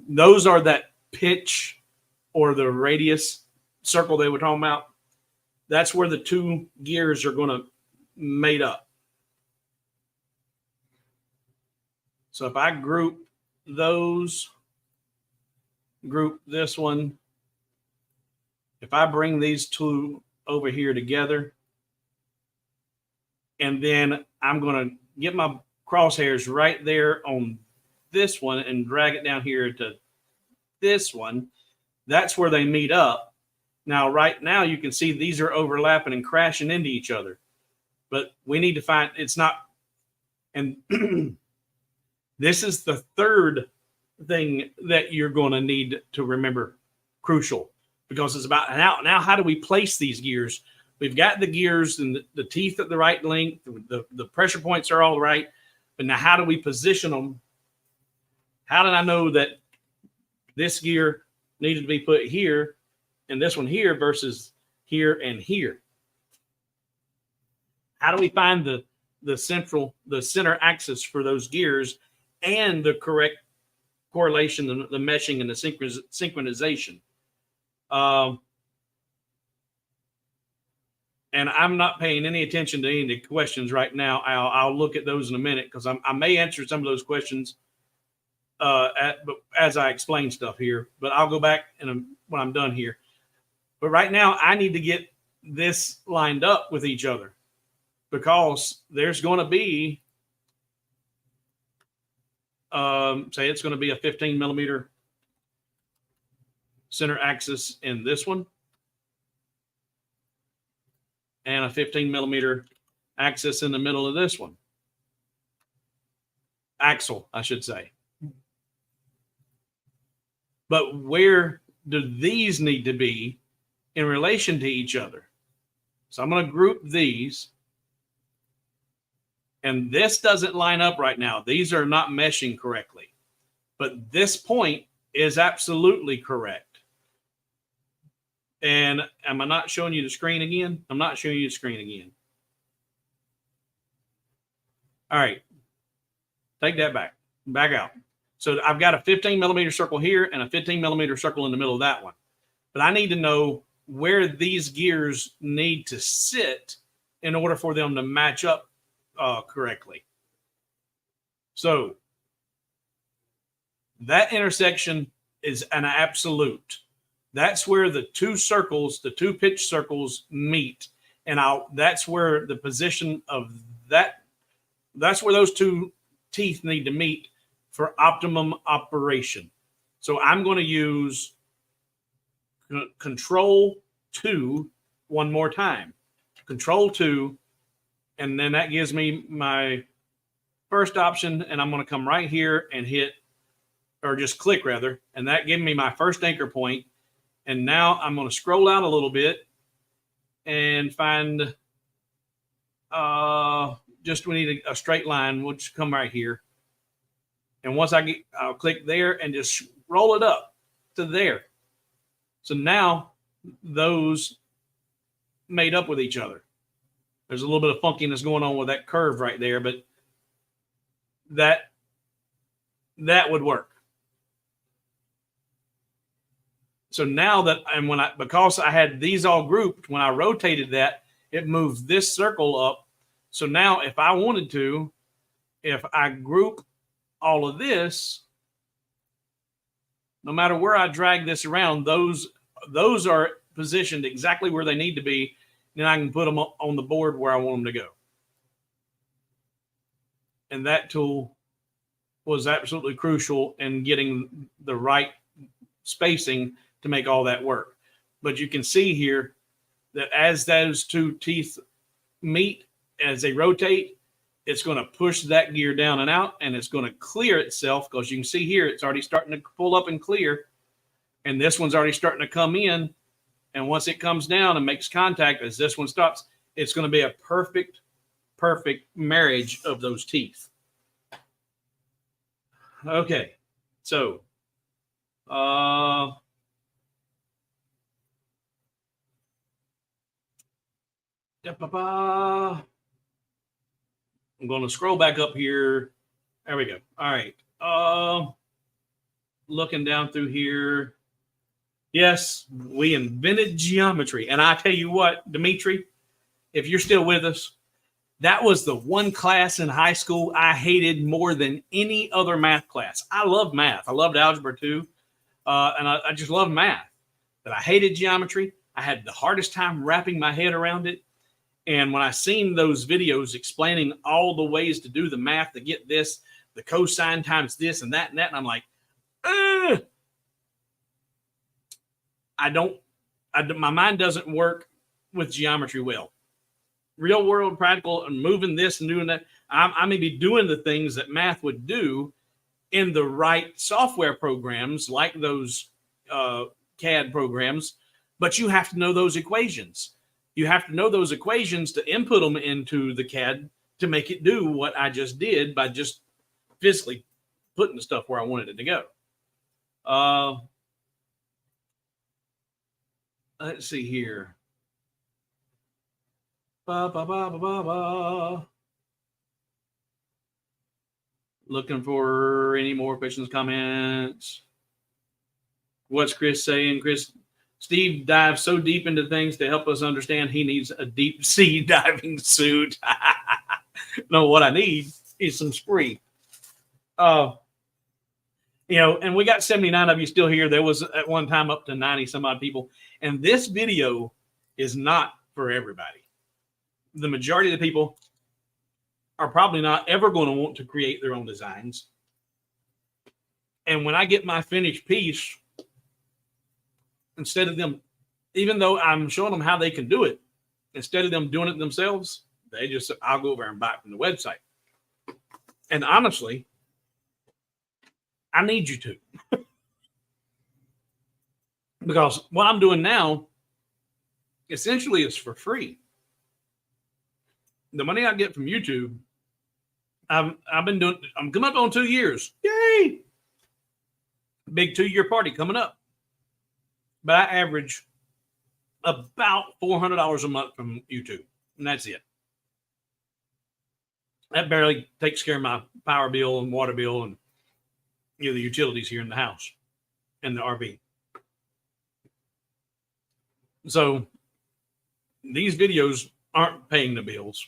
those are that pitch or the radius circle they were talking about. That's where the two gears are going to mate up. So if I group those, group this one, if I bring these two over here together, and then I'm going to get my crosshairs right there on this one and drag it down here to this one. That's where they meet up. Now, right now, you can see these are overlapping and crashing into each other. But we need to find, it's not, and this is the third thing that you're going to need to remember, crucial, because it's about now how do we place these gears? We've got the gears and the teeth at the right length. The pressure points are all right. But now how do we position them? How did I know that this gear needed to be put here and this one here versus here and here? How do we find the center axis for those gears and the correct correlation, the meshing and the synchronization? And I'm not paying any attention to any of the questions right now. I'll look at those in a minute because I may answer some of those questions as I explain stuff here. But I'll go back when I'm done here. But right now, I need to get this lined up with each other because there's going to be, say it's going to be a 15 millimeter center axis in this one, and a 15 millimeter axis in the middle of this one. axle, I should say. But where do these need to be in relation to each other? So I'm going to group these. And this doesn't line up right now. These are not meshing correctly. But this point is absolutely correct. And am I not showing you the screen again? I'm not showing you the screen again. All right. Take that back. Back out. So I've got a 15 millimeter circle here and a 15 millimeter circle in the middle of that one. But I need to know where these gears need to sit in order for them to match up correctly. So that intersection is an absolute. That's where the two circles, the two pitch circles meet. And that's where the position of that's where those two teeth need to meet for optimum operation. So I'm going to use Control 2 one more time. Control 2, and then that gives me my first option, and I'm going to come right here and hit, or just click rather, and that gives me my first anchor point. And now I'm going to scroll out a little bit and find just we need a straight line. We'll just come right here. And once I'll click there and just roll it up to there. So now those made up with each other. There's a little bit of funkiness going on with that curve right there, but that would work. So now that, and because I had these all grouped, when I rotated that, it moved this circle up. So now if I wanted to, if I group all of this, no matter where I drag this around, those are positioned exactly where they need to be. Then I can put them on the board where I want them to go. And that tool was absolutely crucial in getting the right spacing to make all that work. But you can see here that as those two teeth meet, as they rotate, it's going to push that gear down and out, and it's going to clear itself, because you can see here it's already starting to pull up and clear, and this one's already starting to come in. And once it comes down and makes contact, as this one stops, it's going to be a perfect marriage of those teeth. Okay, so I'm going to scroll back up here. There we go. All right. Looking down through here. Yes, we invented geometry. And I tell you what, Dimitri, if you're still with us, that was the one class in high school I hated more than any other math class. I love math. I loved algebra too. And I just love math. But I hated geometry. I had the hardest time wrapping my head around it. And when I seen those videos explaining all the ways to do the math to get this, the cosine times this and that, and I'm like, my mind doesn't work with geometry well. Real world, practical, and moving this and doing that, I may be doing the things that math would do in the right software programs, like those CAD programs, but you have to know those equations. You have to know those equations to input them into the CAD to make it do what I just did by just physically putting the stuff where I wanted it to go. Let's see here. Looking for any more questions, comments. What's Chris saying? Steve dives so deep into things to help us understand he needs a deep sea diving suit. No, what I need is some spree. And we got 79 of you still here. There was at one time up to 90 some odd people. And this video is not for everybody. The majority of the people are probably not ever going to want to create their own designs. And when I get my finished piece, instead of them, even though I'm showing them how they can do it, instead of them doing it themselves, I'll go over and buy it from the website. And honestly, I need you to. Because what I'm doing now essentially is for free. The money I get from YouTube, I'm coming up on 2 years. Yay! Big 2-year party coming up. But I average about $400 a month from YouTube, and that's it. That barely takes care of my power bill and water bill and the utilities here in the house and the RV. So these videos aren't paying the bills.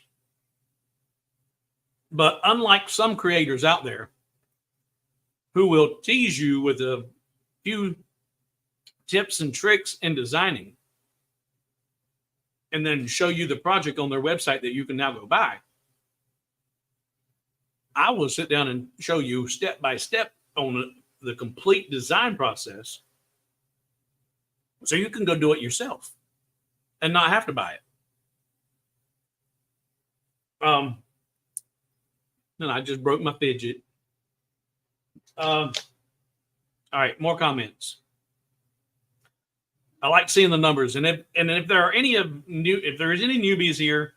But unlike some creators out there who will tease you with a few tips and tricks in designing and then show you the project on their website that you can now go buy, I will sit down and show you step by step on the complete design process so you can go do it yourself and not have to buy it. And I just broke my fidget. All right, more comments. I like seeing the numbers, and if there are any if there's any newbies here,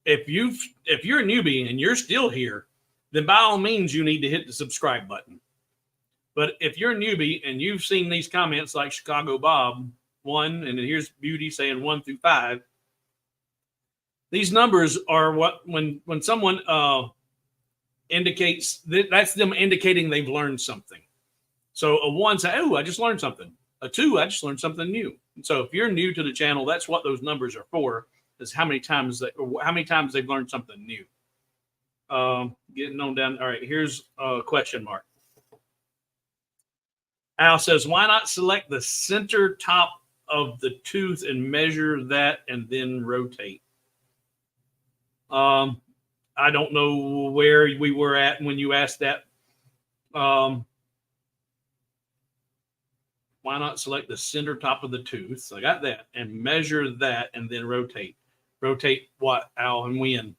if you're a newbie and you're still here, then by all means you need to hit the subscribe button. But if you're a newbie and you've seen these comments like Chicago Bob 1, and here's Beauty saying 1 through 5, these numbers are what when someone indicates that's them indicating they've learned something. So a 1 say, "Oh, I just learned something." A 2, I just learned something new. And so if you're new to the channel, that's what those numbers are for, is how many times they've learned something new. Getting on down. All right, here's a question mark. Al says, why not select the center top of the tooth and measure that and then rotate? I don't know where we were at when you asked that. Why not select the center top of the tooth? So I got that, and measure that and then rotate. Rotate what, Al, and when?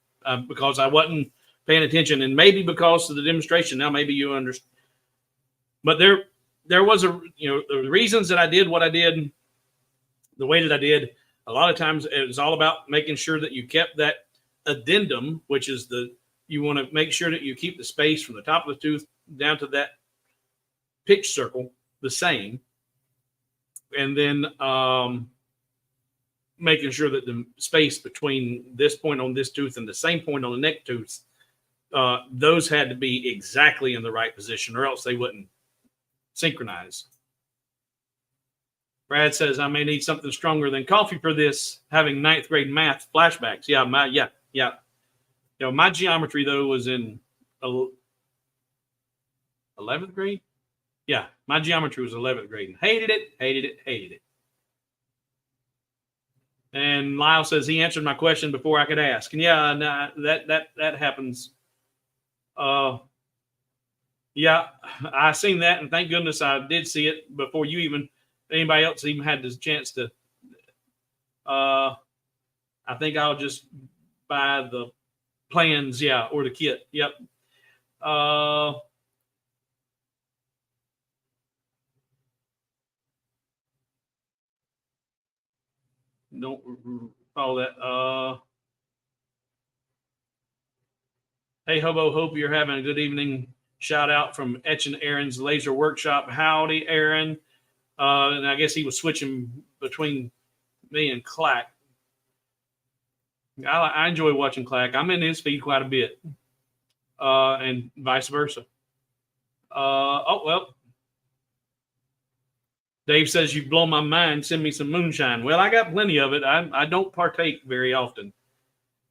Because I wasn't paying attention, and maybe because of the demonstration. Now maybe you understand. But there was the reasons that I did what I did, the way that I did. A lot of times it was all about making sure that you kept that addendum, which is you want to make sure that you keep the space from the top of the tooth down to that pitch circle the same. And then making sure that the space between this point on this tooth and the same point on the neck tooth, those had to be exactly in the right position, or else they wouldn't synchronize. Brad says, I may need something stronger than coffee for this, having 9th grade math flashbacks. Yeah. My geometry, though, was in 11th grade. Yeah, my geometry was 11th grade. Hated it. And Lyle says he answered my question before I could ask. And yeah, no, that happens. Yeah, I seen that, and thank goodness I did see it before anybody else even had the chance to. I think I'll just buy the plans, or the kit. Yep. Don't follow that. Hey, Hobo, hope you're having a good evening. Shout out from Etchin Aaron's Laser Workshop. Howdy, Aaron. And I guess he was switching between me and Clack. I enjoy watching Clack. I'm in his feed quite a bit. And vice versa. Well. Dave says, you've blown my mind. Send me some moonshine. Well, I got plenty of it. I don't partake very often.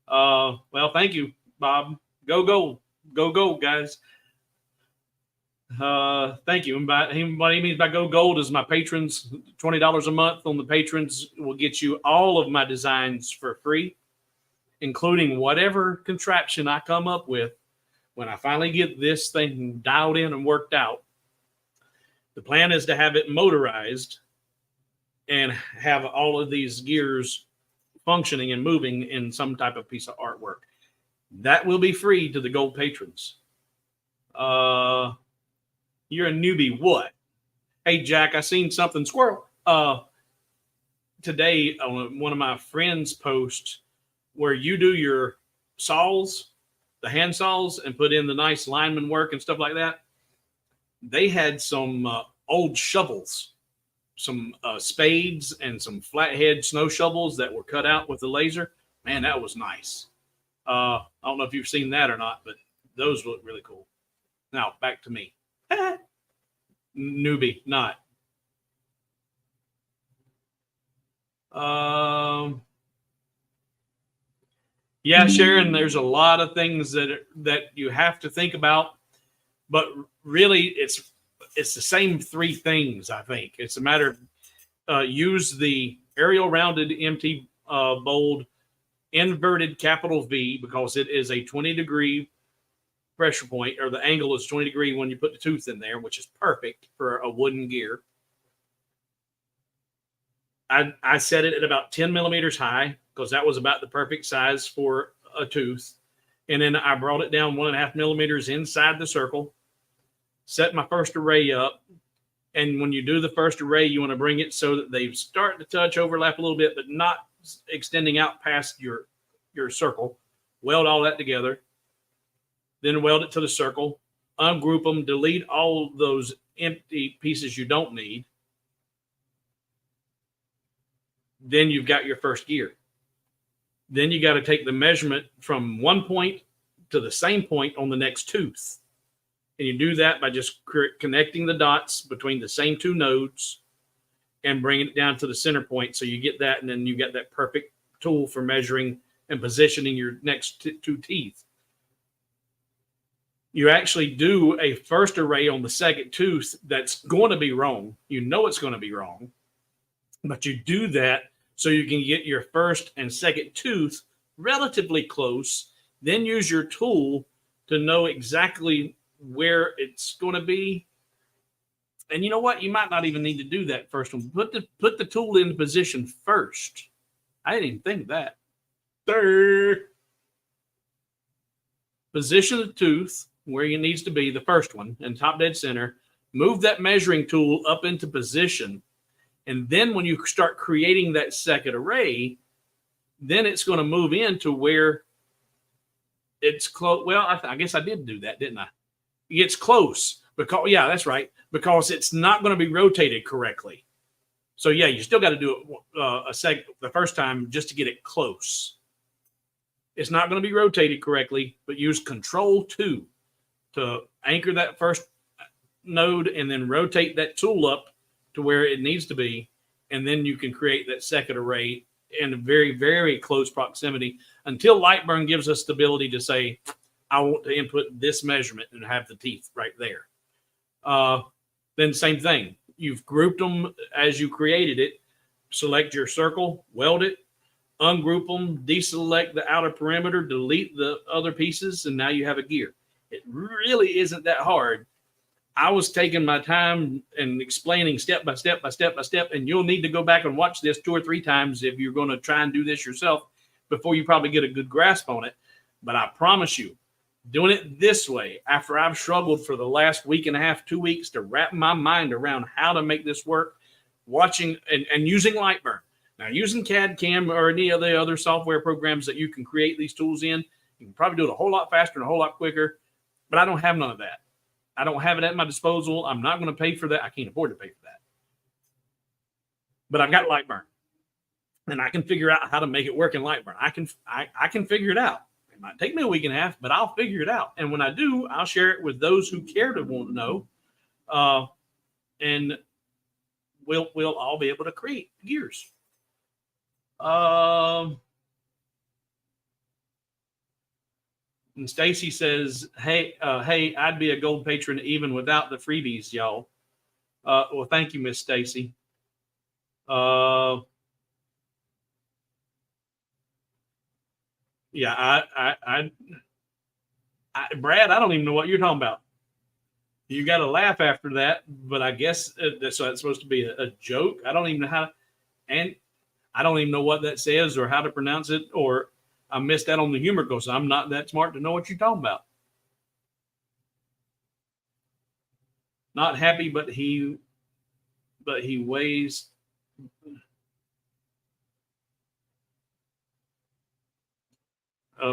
Well, thank you, Bob. Go, guys. Thank you. And what he means by go gold is my patrons, $20 a month on the patrons will get you all of my designs for free, including whatever contraption I come up with when I finally get this thing dialed in and worked out. The plan is to have it motorized and have all of these gears functioning and moving in some type of piece of artwork. That will be free to the gold patrons. You're a newbie. What? Hey, Jack, I seen something squirrel. Today on one of my friends' posts where you do your saws, the hand saws, and put in the nice lineman work and stuff like that. They had some old shovels, some spades, and some flathead snow shovels that were cut out with the laser. Man, that was nice. I don't know if you've seen that or not, but those look really cool. Now back to me. Newbie, not. Yeah, Sharon, there's a lot of things that you have to think about, but really it's the same three things. I think it's a matter of use the aerial rounded empty bold inverted capital V, because it is a 20-degree pressure point, or the angle is 20 degree when you put the tooth in there, which is perfect for a wooden gear. I set it at about 10 millimeters high because that was about the perfect size for a tooth. And then I brought it down 1.5 millimeters inside the circle, set my first array up. And when you do the first array, you want to bring it so that they start to touch, overlap a little bit, but not extending out past your circle. Weld all that together. Then weld it to the circle, ungroup them, delete all those empty pieces you don't need. Then you've got your first gear. Then you got to take the measurement from one point to the same point on the next tooth. And you do that by just connecting the dots between the same two nodes and bringing it down to the center point. So you get that, and then you get that perfect tool for measuring and positioning your next two teeth. You actually do a first array on the second tooth that's going to be wrong. You know it's going to be wrong, but you do that so you can get your first and second tooth relatively close, then use your tool to know exactly where it's going to be. And you know what? You might not even need to do that first one. Put the tool in position first. I didn't even think of that. Third. Position the tooth where it needs to be, the first one, in top dead center. Move that measuring tool up into position. And then when you start creating that second array, then it's going to move into where it's close. Well, I guess I did do that, didn't I? It's close because, yeah, that's right. Because it's not going to be rotated correctly. So yeah, you still got to do it the first time just to get it close. It's not going to be rotated correctly, but use Control 2 to anchor that first node and then rotate that tool up to where it needs to be. And then you can create that second array in a very, very close proximity until Lightburn gives us the ability to say, I want to input this measurement and have the teeth right there. Then same thing. You've grouped them as you created it. Select your circle, weld it, ungroup them, deselect the outer perimeter, delete the other pieces, and now you have a gear. It really isn't that hard. I was taking my time and explaining step by step by step by step, and you'll need to go back and watch this 2 or 3 times if you're going to try and do this yourself before you probably get a good grasp on it. But I promise you, doing it this way, after I've struggled for the last week and a half, 2 weeks to wrap my mind around how to make this work, watching and using Lightburn. Now, using CAD CAM or any of the other software programs that you can create these tools in, you can probably do it a whole lot faster and a whole lot quicker, but I don't have none of that. I don't have it at my disposal. I'm not going to pay for that. I can't afford to pay for that. But I've got Lightburn, and I can figure out how to make it work in Lightburn. I can figure it out. It might take me a week and a half, but I'll figure it out. And when I do, I'll share it with those who care to want to know, and we'll all be able to create gears. And Stacy says, hey, I'd be a gold patron even without the freebies, y'all. Well, thank you, Miss Stacy. Yeah, Brad, I don't even know what you're talking about. You got to laugh after that, but I guess that's supposed to be a joke. I don't even know how, and I don't even know what that says or how to pronounce it, or I missed that on the humor because I'm not that smart to know what you're talking about. Not happy, but he weighs.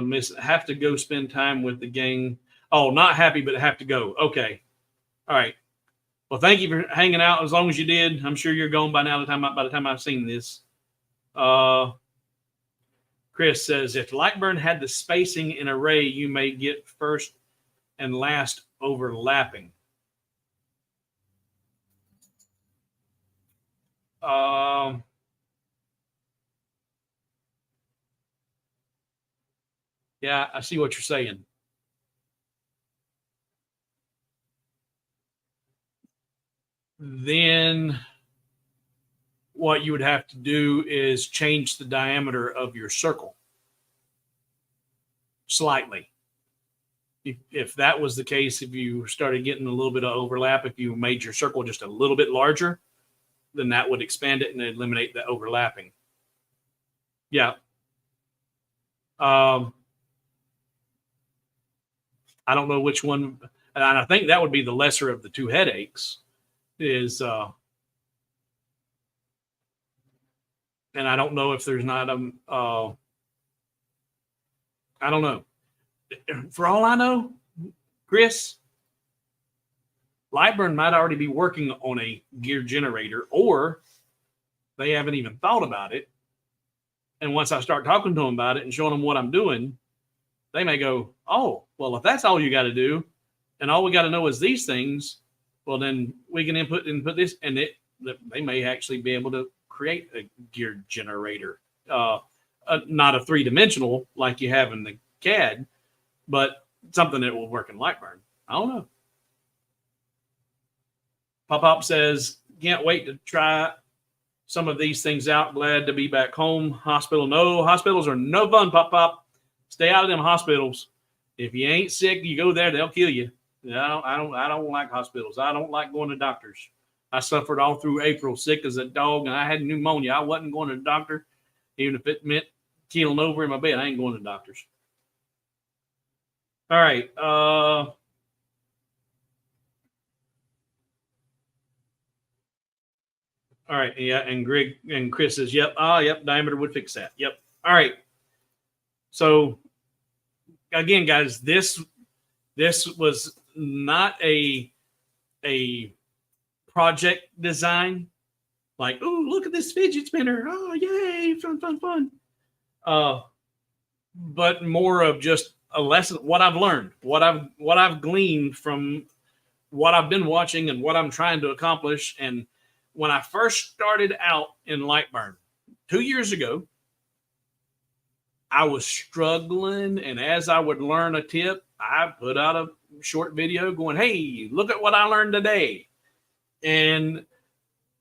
Miss have to go spend time with the gang. Oh, not happy, but have to go. Okay, all right. Well, thank you for hanging out as long as you did. I'm sure you're gone by now. By the time I've seen this, Chris says if Lightburn had the spacing in array, you may get first and last overlapping. Yeah, I see what you're saying. Then what you would have to do is change the diameter of your circle slightly. If that was the case, if you started getting a little bit of overlap, if you made your circle just a little bit larger, then that would expand it and eliminate the overlapping. Yeah. I don't know which one, and I think that would be the lesser of the two headaches. Is and I don't know if there's not I don't know. For all I know, Chris, Lightburn might already be working on a gear generator, or they haven't even thought about it. And once I start talking to them about it and showing them what I'm doing, they may go, oh, well, if that's all you got to do, and all we got to know is these things, well, then we can input this, and they may actually be able to create a gear generator. Not a three-dimensional like you have in the CAD, but something that will work in Lightburn. I don't know. Pop-Pop says, can't wait to try some of these things out. Glad to be back home. Hospital, no. Hospitals are no fun, Pop-Pop. Stay out of them hospitals. If you ain't sick, you go there, they'll kill you. I don't like hospitals. I don't like going to doctors. I suffered all through April, sick as a dog, and I had pneumonia. I wasn't going to the doctor, even if it meant keeling over in my bed. I ain't going to doctors. All right. All right. Yeah. And Greg and Chris says, yep. Yep. Diameter would fix that. Yep. All right. So again, guys, this was not a project design. Like, oh, look at this fidget spinner. Oh, yay. Fun. But more of just a lesson, what I've learned, what I've gleaned from what I've been watching and what I'm trying to accomplish. And when I first started out in Lightburn 2 years ago, I was struggling. And as I would learn a tip, I put out a short video going, hey, look at what I learned today. And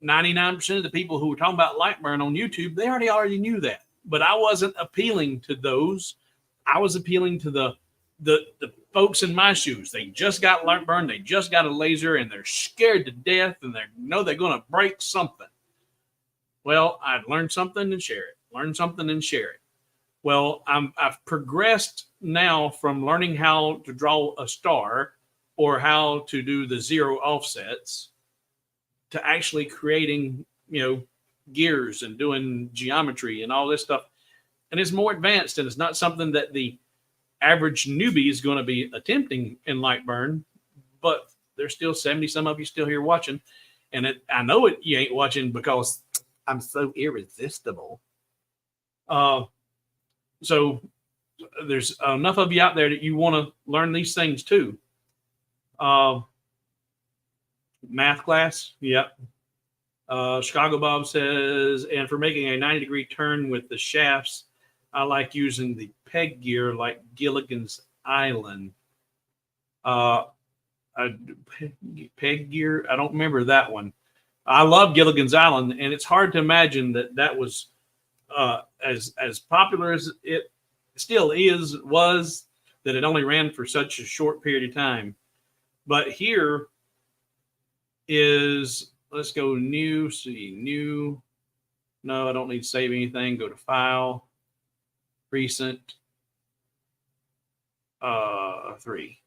99% of the people who were talking about Lightburn on YouTube, they already knew that. But I wasn't appealing to those. I was appealing to the folks in my shoes. They just got Lightburn, they just got a laser, and they're scared to death, and they're going to break something. Well, I'd learn something and share it. Learn something and share it. Well, I've progressed now from learning how to draw a star or how to do the zero offsets to actually creating, gears and doing geometry and all this stuff. And it's more advanced, and it's not something that the average newbie is going to be attempting in Lightburn, but there's still 70 some of you still here watching. And I know you ain't watching because I'm so irresistible. So there's enough of you out there that you want to learn these things too. Math class. Yep. Chicago Bob says, and for making a 90-degree turn with the shafts, I like using the peg gear like Gilligan's Island. Peg gear? I don't remember that one. I love Gilligan's Island, and it's hard to imagine that was as popular as it still was, that it only ran for such a short period of time. But here is, let's go new, new. No, I don't need to save anything. Go to file, recent, 3.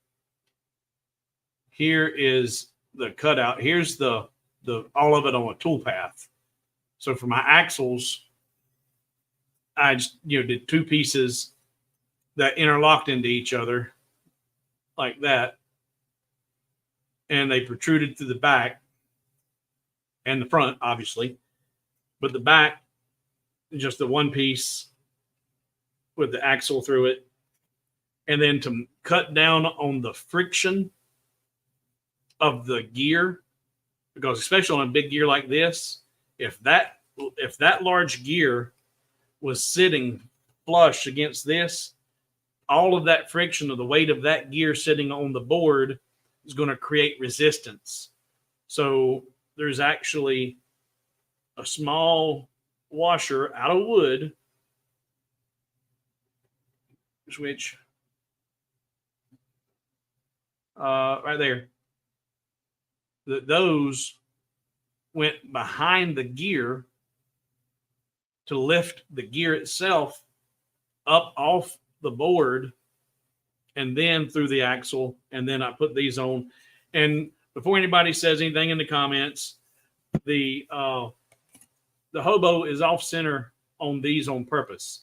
Here is the cutout. Here's the all of it on a tool path. So for my axles, I just did 2 pieces that interlocked into each other like that, and they protruded through the back and the front, obviously, but the back, just the one piece with the axle through it. And then to cut down on the friction of the gear, because especially on a big gear like this, if that large gear was sitting flush against this, all of that friction of the weight of that gear sitting on the board is going to create resistance. So there's actually a small washer out of wood, which right there, those went behind the gear to lift the gear itself up off the board and then through the axle. And then I put these on. And before anybody says anything in the comments, the hobo is off center on these on purpose.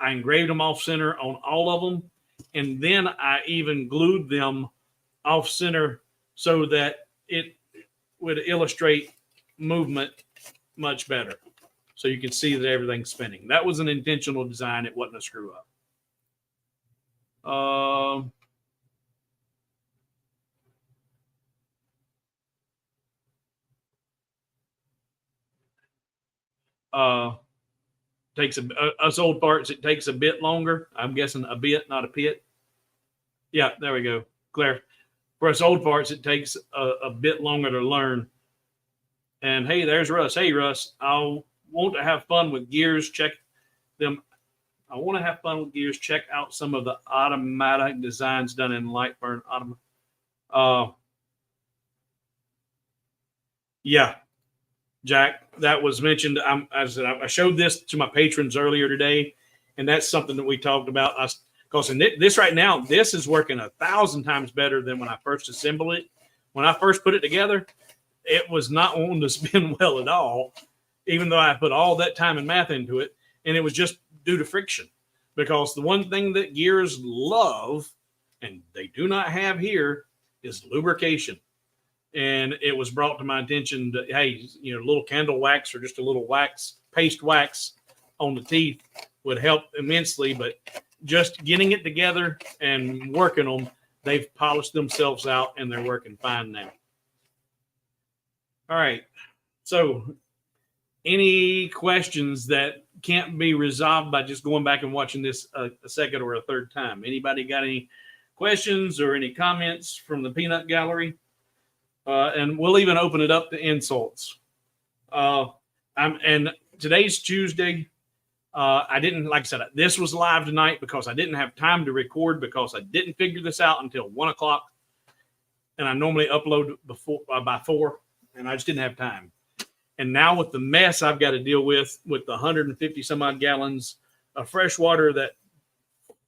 I engraved them off center on all of them. And then I even glued them off center so that it would illustrate movement much better. So you can see that everything's spinning. That was an intentional design. It wasn't a screw up. Takes us old parts, it takes a bit longer. I'm guessing a bit, not a pit. Yeah, there we go. Claire. For us old parts, it takes a bit longer to learn. And hey, there's Russ. Hey, Russ, I want to have fun with gears. Check them. I want to have fun with gears. Check out some of the automatic designs done in Lightburn. Yeah, Jack, that was mentioned. I showed this to my patrons earlier today, and that's something that we talked about. Because this right now, this is working 1,000 times better than when I first assembled it. When I first put it together, it was not wanting to spin well at all, even though I put all that time and math into it. And it was just due to friction. Because the one thing that gears love, and they do not have here, is lubrication. And it was brought to my attention that, hey, a little candle wax or just a little paste wax on the teeth would help immensely. But just getting it together and working them, they've polished themselves out and they're working fine now. All right. So any questions that can't be resolved by just going back and watching this a second or a third time? Anybody got any questions or any comments from the peanut gallery? And we'll even open it up to insults. And today's Tuesday. I didn't, like I said, this was live tonight because I didn't have time to record because I didn't figure this out until 1 o'clock. And I normally upload by 4, and I just didn't have time. And now with the mess I've got to deal with the 150 some odd gallons of fresh water that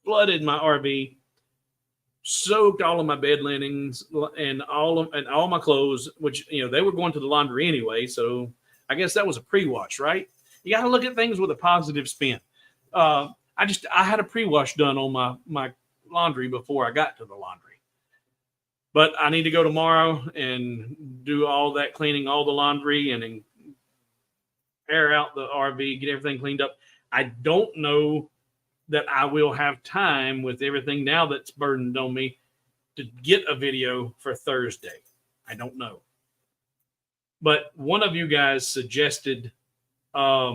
flooded my RV, soaked all of my bed linens and all my clothes, which, they were going to the laundry anyway. So I guess that was a pre-wash, right? You got to look at things with a positive spin. I had a pre-wash done on my laundry before I got to the laundry. But I need to go tomorrow and do all that cleaning, all the laundry, and air out the RV, get everything cleaned up. I don't know that I will have time with everything now that's burdened on me to get a video for Thursday. I don't know. But one of you guys suggested a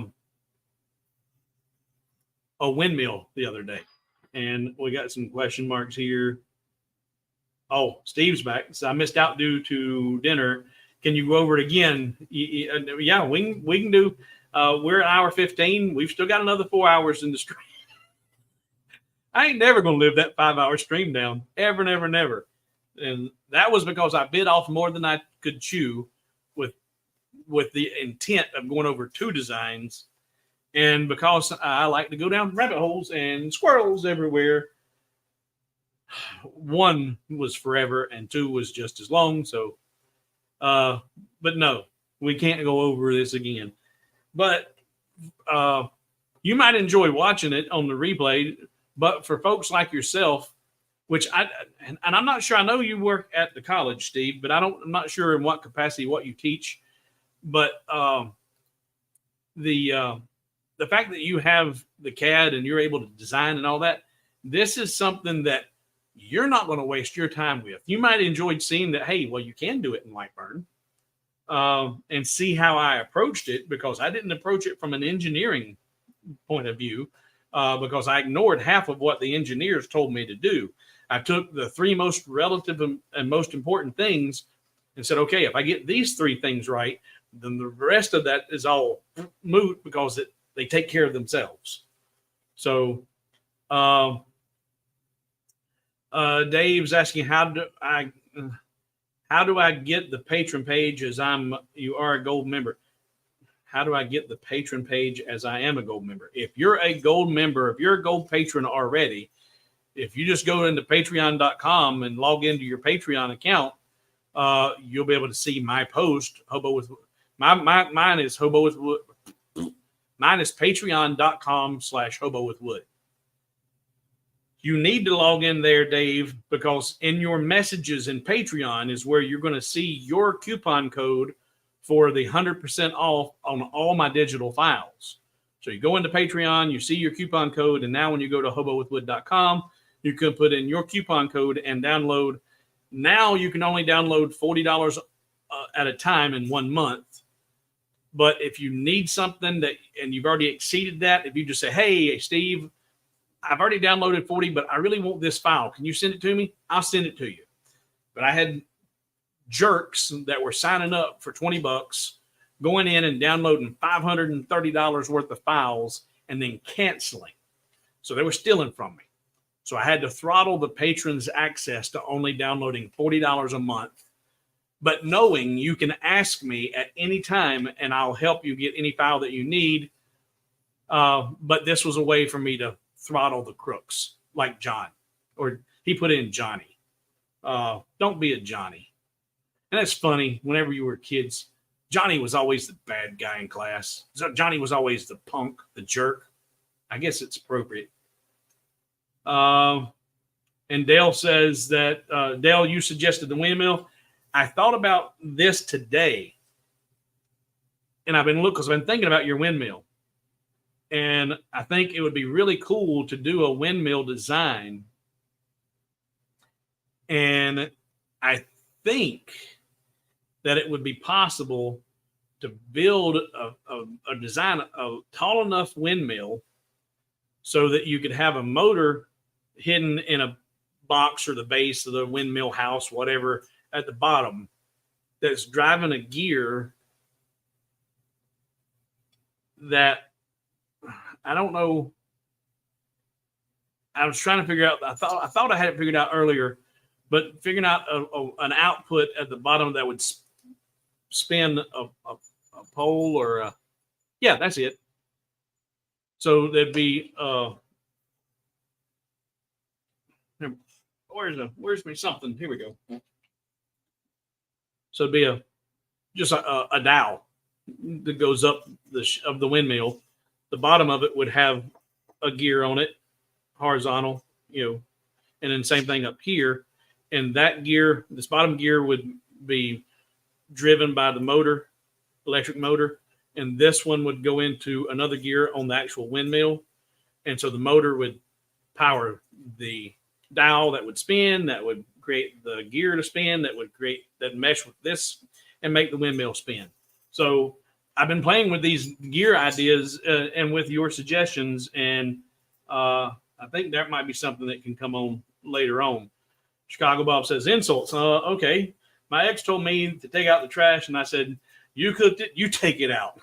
windmill the other day, and we got some question marks here. Oh, Steve's back. So I missed out due to dinner. Can you go over it again? Yeah, we can do. We're at hour 15. We've still got another 4 hours in the stream. I ain't never going to live that 5-hour stream down. Ever, never, never. And that was because I bit off more than I could chew with the intent of going over 2 designs. And because I like to go down rabbit holes and squirrels everywhere, 1 was forever and 2 was just as long. So But no, we can't go over this again. But you might enjoy watching it on the replay. But for folks like yourself, which and I'm not sure. I know you work at the college, Steve, but I'm not sure in what capacity what you teach. But the fact that you have the CAD and you're able to design and all that, this is something that you're not going to waste your time with. You might enjoy seeing that, hey, well, you can do it in Lightburn, and see how I approached it, because I didn't approach it from an engineering point of view, because I ignored half of what the engineers told me to do. I took the three most relative and most important things and said, okay, if I get these three things right, then the rest of that is all moot, because they take care of themselves. So Dave's asking, how do I get the patron page as you are a gold member? How do I get the patron page as I am a gold member? If you're a gold member, if you're a gold patron already, if you just go into patreon.com and log into your Patreon account, you'll be able to see my post. Mine is Hobo with Wood. Mine is patreon.com/Hobo with Wood. You need to log in there, Dave, because in your messages in Patreon is where you're going to see your coupon code for the 100% off on all my digital files. So you go into Patreon, you see your coupon code, and now when you go to hobowithwood.com, you can put in your coupon code and download. Now you can only download $40 at a time in 1 month. But if you need something and you've already exceeded that, if you just say, hey, Steve, I've already downloaded 40, but I really want this file. Can you send it to me? I'll send it to you. But I had jerks that were signing up for $20, going in and downloading $530 worth of files and then canceling. So they were stealing from me. So I had to throttle the patrons' access to only downloading $40 a month, but knowing you can ask me at any time and I'll help you get any file that you need. But this was a way for me to throttle the crooks like John, or he put in Johnny. Don't be a Johnny. And that's funny. Whenever you were kids, Johnny was always the bad guy in class. So Johnny was always the punk, the jerk. I guess it's appropriate. And Dale says that, Dale, you suggested the windmill. I thought about this today, and I've been thinking about your windmill. And I think it would be really cool to do a windmill design. And I think that it would be possible to build a design, a tall enough windmill so that you could have a motor hidden in a box or the base of the windmill house, whatever, at the bottom, that's driving a gear that, I don't know. I was trying to figure out. I thought I had it figured out earlier, but figuring out an output at the bottom that would spin a pole or yeah, that's it. So there'd be where's me something? Here we go. So it'd be just a dowel that goes up of the windmill. The bottom of it would have a gear on it, horizontal, and then same thing up here. And that gear, this bottom gear, would be driven by the motor, electric motor. And this one would go into another gear on the actual windmill. And so the motor would power the dowel that would spin, that would create the gear to spin, that would create that mesh with this and make the windmill spin. So I've been playing with these gear ideas and with your suggestions, and I think that might be something that can come on later on. Chicago Bob says, insults. Okay. My ex told me to take out the trash, and I said, you cooked it, you take it out.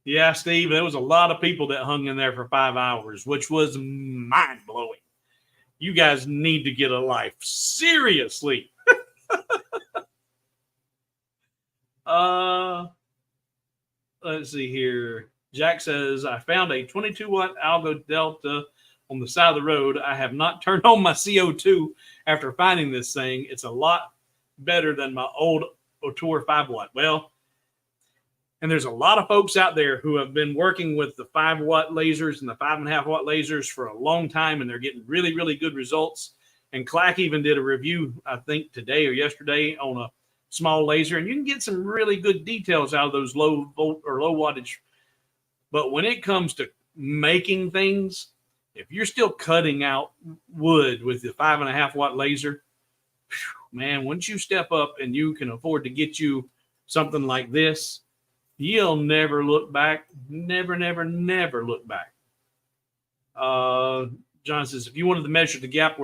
Yeah, Steve, there was a lot of people that hung in there for 5 hours, which was mind-blowing. You guys need to get a life. Seriously. Let's see here. Jack says, I found a 22-watt Algo Delta on the side of the road. I have not turned on my CO2 after finding this thing. It's a lot better than my old Otor 5-watt. Well, and there's a lot of folks out there who have been working with the 5-watt lasers and the 5.5-watt lasers for a long time, and they're getting really, really good results. And Clack even did a review, I think today or yesterday, on a small laser, and you can get some really good details out of those low volt or low wattage. But when it comes to making things, if you're still cutting out wood with the 5.5-watt laser, man, once you step up and you can afford to get you something like this, you'll never look back. Never, never, never look back. John says, if you wanted to measure the gap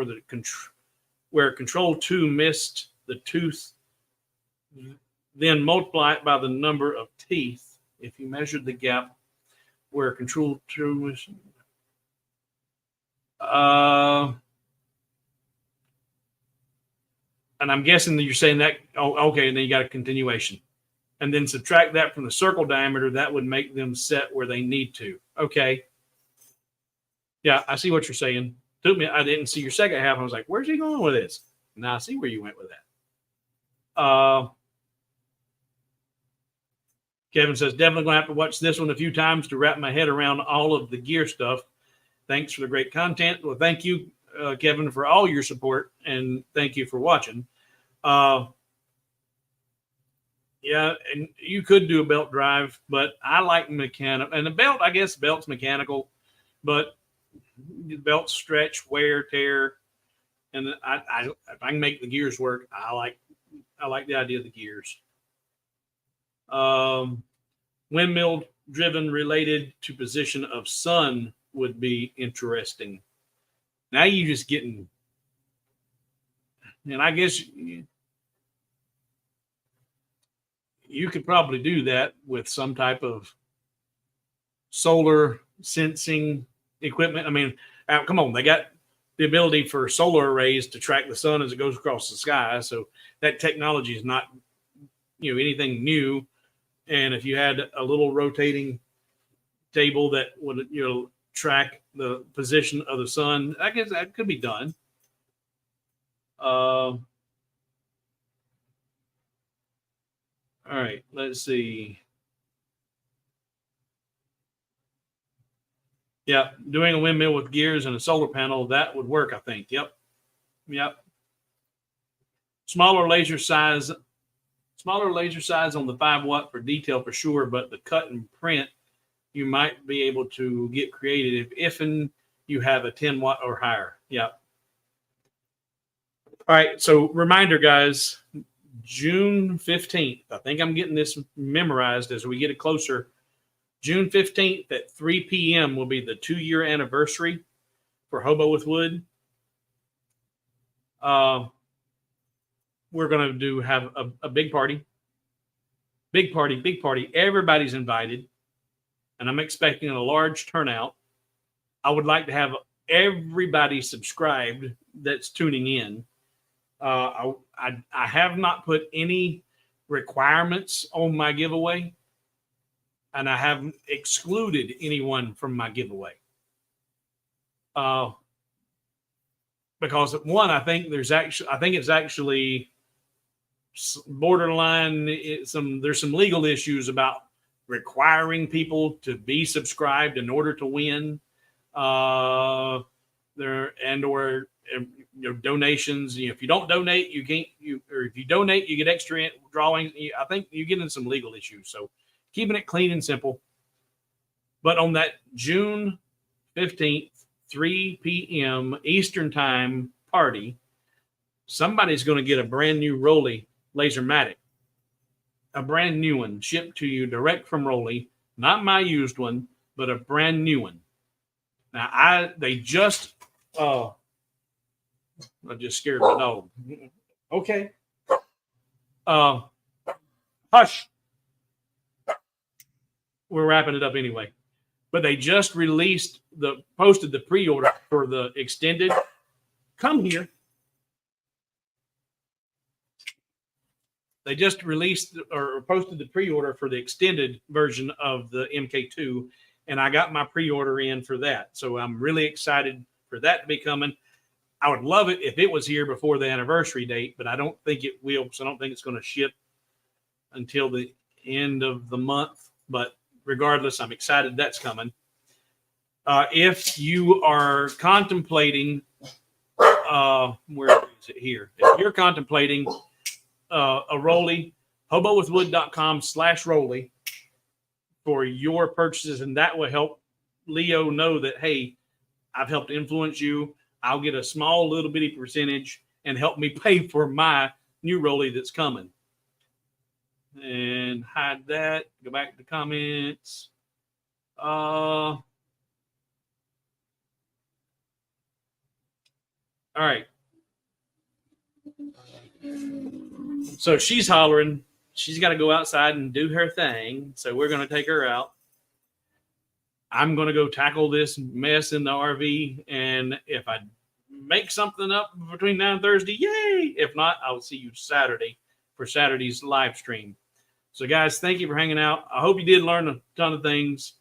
where control 2 missed the tooth, then multiply it by the number of teeth. If you measured the gap where control 2 missed, and I'm guessing that you're saying that, okay, and then you got a continuation. And then subtract that from the circle diameter, that would make them set where they need to. Okay. Yeah, I see what you're saying. Took me, I didn't see your second half. I was like, where's he going with this? Now I see where you went with that. Kevin says, definitely going to have to watch this one a few times to wrap my head around all of the gear stuff. Thanks for the great content. Well, thank you, Kevin, for all your support, and thank you for watching. Yeah, and you could do a belt drive, but I like mechanical. And the belt, I guess, belt's mechanical, but the belt stretch, wear, tear, and if I can make the gears work, I like the idea of the gears. Windmill driven related to position of sun would be interesting. Now you just getting, and I guess you could probably do that with some type of solar sensing equipment. I mean, come on, they got the ability for solar arrays to track the sun as it goes across the sky. So that technology is not, anything new. And if you had a little rotating table that would, track the position of the sun, I guess that could be done. All right, let's see. Yeah, doing a windmill with gears and a solar panel, that would work, I think. Yep. Smaller laser size on the 5-watt for detail for sure, but the cut and print, you might be able to get creative if and you have a 10-watt or higher. Yep. All right, so reminder, guys, June 15th. I think I'm getting this memorized as we get it closer. June 15th at 3 p.m. will be the 2-year anniversary for Hobo with Wood. We're going to have a big party. Big party. Everybody's invited, and I'm expecting a large turnout. I would like to have everybody subscribed that's tuning in. I have not put any requirements on my giveaway, and I haven't excluded anyone from my giveaway. Because one, I think it's actually borderline. There's some legal issues about requiring people to be subscribed in order to win. Or donations. If you don't donate, you can't. Or if you donate, you get extra drawings. I think you get into some legal issues. So keeping it clean and simple. But on that June 15th, 3 p.m. Eastern Time party, somebody's going to get a brand new Rolly Lasermatic, a brand new one shipped to you direct from Rolly, not my used one, but a brand new one. Now I just scared my dog. Okay. Hush. We're wrapping it up anyway. But they just posted the pre-order for the extended. Come here. They just released or posted the pre-order for the extended version of the MK2, and I got my pre-order in for that. So I'm really excited for that to be coming. I would love it if it was here before the anniversary date, but I don't think it will, because I don't think it's going to ship until the end of the month. But regardless, I'm excited that's coming. If you are contemplating, where is it here? If you're contemplating a Rolly, hobowithwood.com/Rolly for your purchases, and that will help Leo know that, hey, I've helped influence you. I'll get a small little bitty percentage and help me pay for my new Rolly that's coming. And hide that. Go back to the comments. All right. So she's hollering. She's got to go outside and do her thing. So we're going to take her out. I'm going to go tackle this mess in the RV. And if I make something up between now and Thursday, yay. If not, I'll see you Saturday for Saturday's live stream. So, guys, thank you for hanging out. I hope you did learn a ton of things.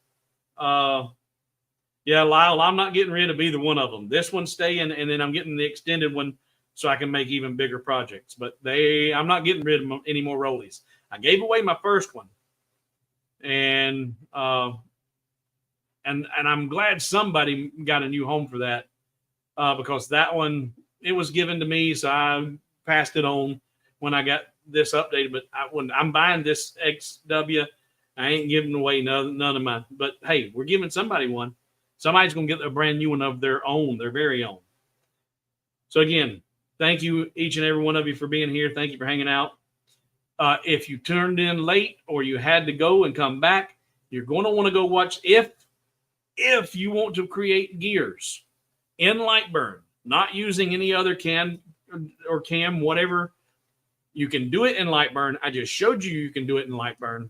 Yeah, Lyle, I'm not getting rid of either one of them. This one's staying, and then I'm getting the extended one so I can make even bigger projects. But I'm not getting rid of any more Rollies. I gave away my first one, and I'm glad somebody got a new home for that, because that one, it was given to me, so I passed it on when I got this updated. But when I'm buying this XW, I ain't giving away none of mine. But hey, we're giving somebody one. Somebody's going to get a brand new one of their own, their very own. So again, thank you, each and every one of you, for being here. Thank you for hanging out. If you turned in late or you had to go and come back, you're going to want to go watch. If you want to create gears in Lightburn, not using any other cam, whatever, you can do it in Lightburn. I just showed you can do it in Lightburn.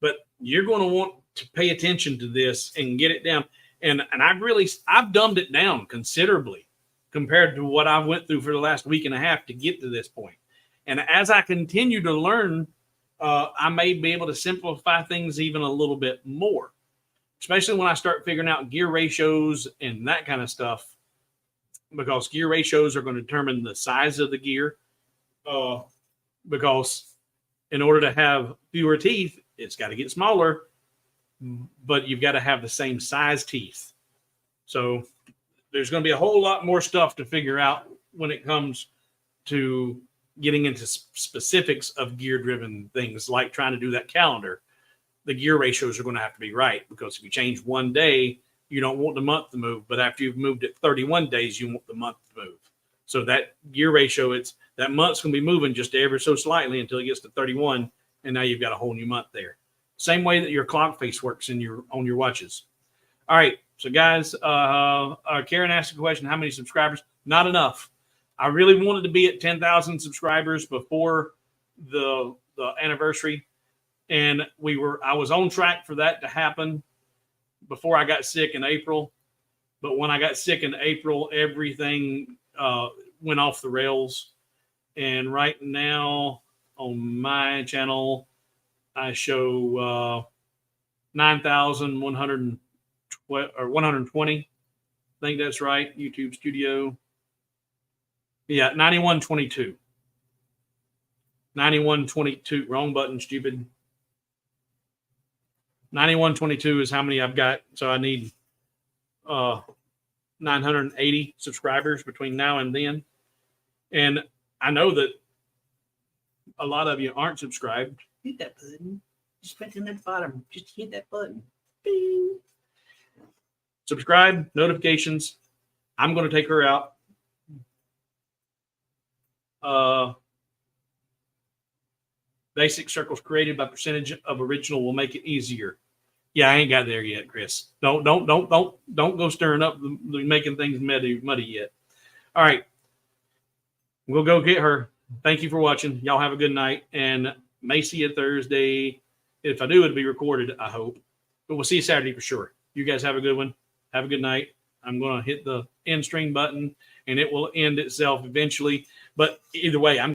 But you're going to want to pay attention to this and get it down. And I've dumbed it down considerably compared to what I went through for the last week and a half to get to this point. And as I continue to learn, I may be able to simplify things even a little bit more, especially when I start figuring out gear ratios and that kind of stuff, because gear ratios are going to determine the size of the gear. Because in order to have fewer teeth, it's got to get smaller, but you've got to have the same size teeth. So there's going to be a whole lot more stuff to figure out when it comes to getting into specifics of gear-driven things, like trying to do that calendar. The gear ratios are going to have to be right, because if you change one day, you don't want the month to move, but after you've moved it 31 days, you want the month to move. So that gear ratio, that month's going to be moving just ever so slightly until it gets to 31, and now you've got a whole new month there. Same way that your clock face works on your watches. All right, so guys, Karen asked a question: how many subscribers? Not enough. I really wanted to be at 10,000 subscribers before the anniversary, and I was on track for that to happen before I got sick in April. But when I got sick in April, everything went off the rails. And right now on my channel, I show 9,120. I think that's right. YouTube Studio. Yeah, 9122. 9122. Wrong button, stupid. 9122 is how many I've got. So I need 980 subscribers between now and then. And I know that a lot of you aren't subscribed. Hit that button. Just click on that bottom. Just hit that button. Bing. Subscribe, notifications. I'm going to take her out. Basic circles created by percentage of original will make it easier. Yeah, I ain't got there yet, Chris. Don't go stirring up making things muddy yet. All right. We'll go get her. Thank you for watching. Y'all have a good night, and may see you Thursday. If I do, it'll be recorded, I hope. But we'll see you Saturday for sure. You guys have a good one. Have a good night. I'm going to hit the end stream button, and it will end itself eventually. But either way, I'm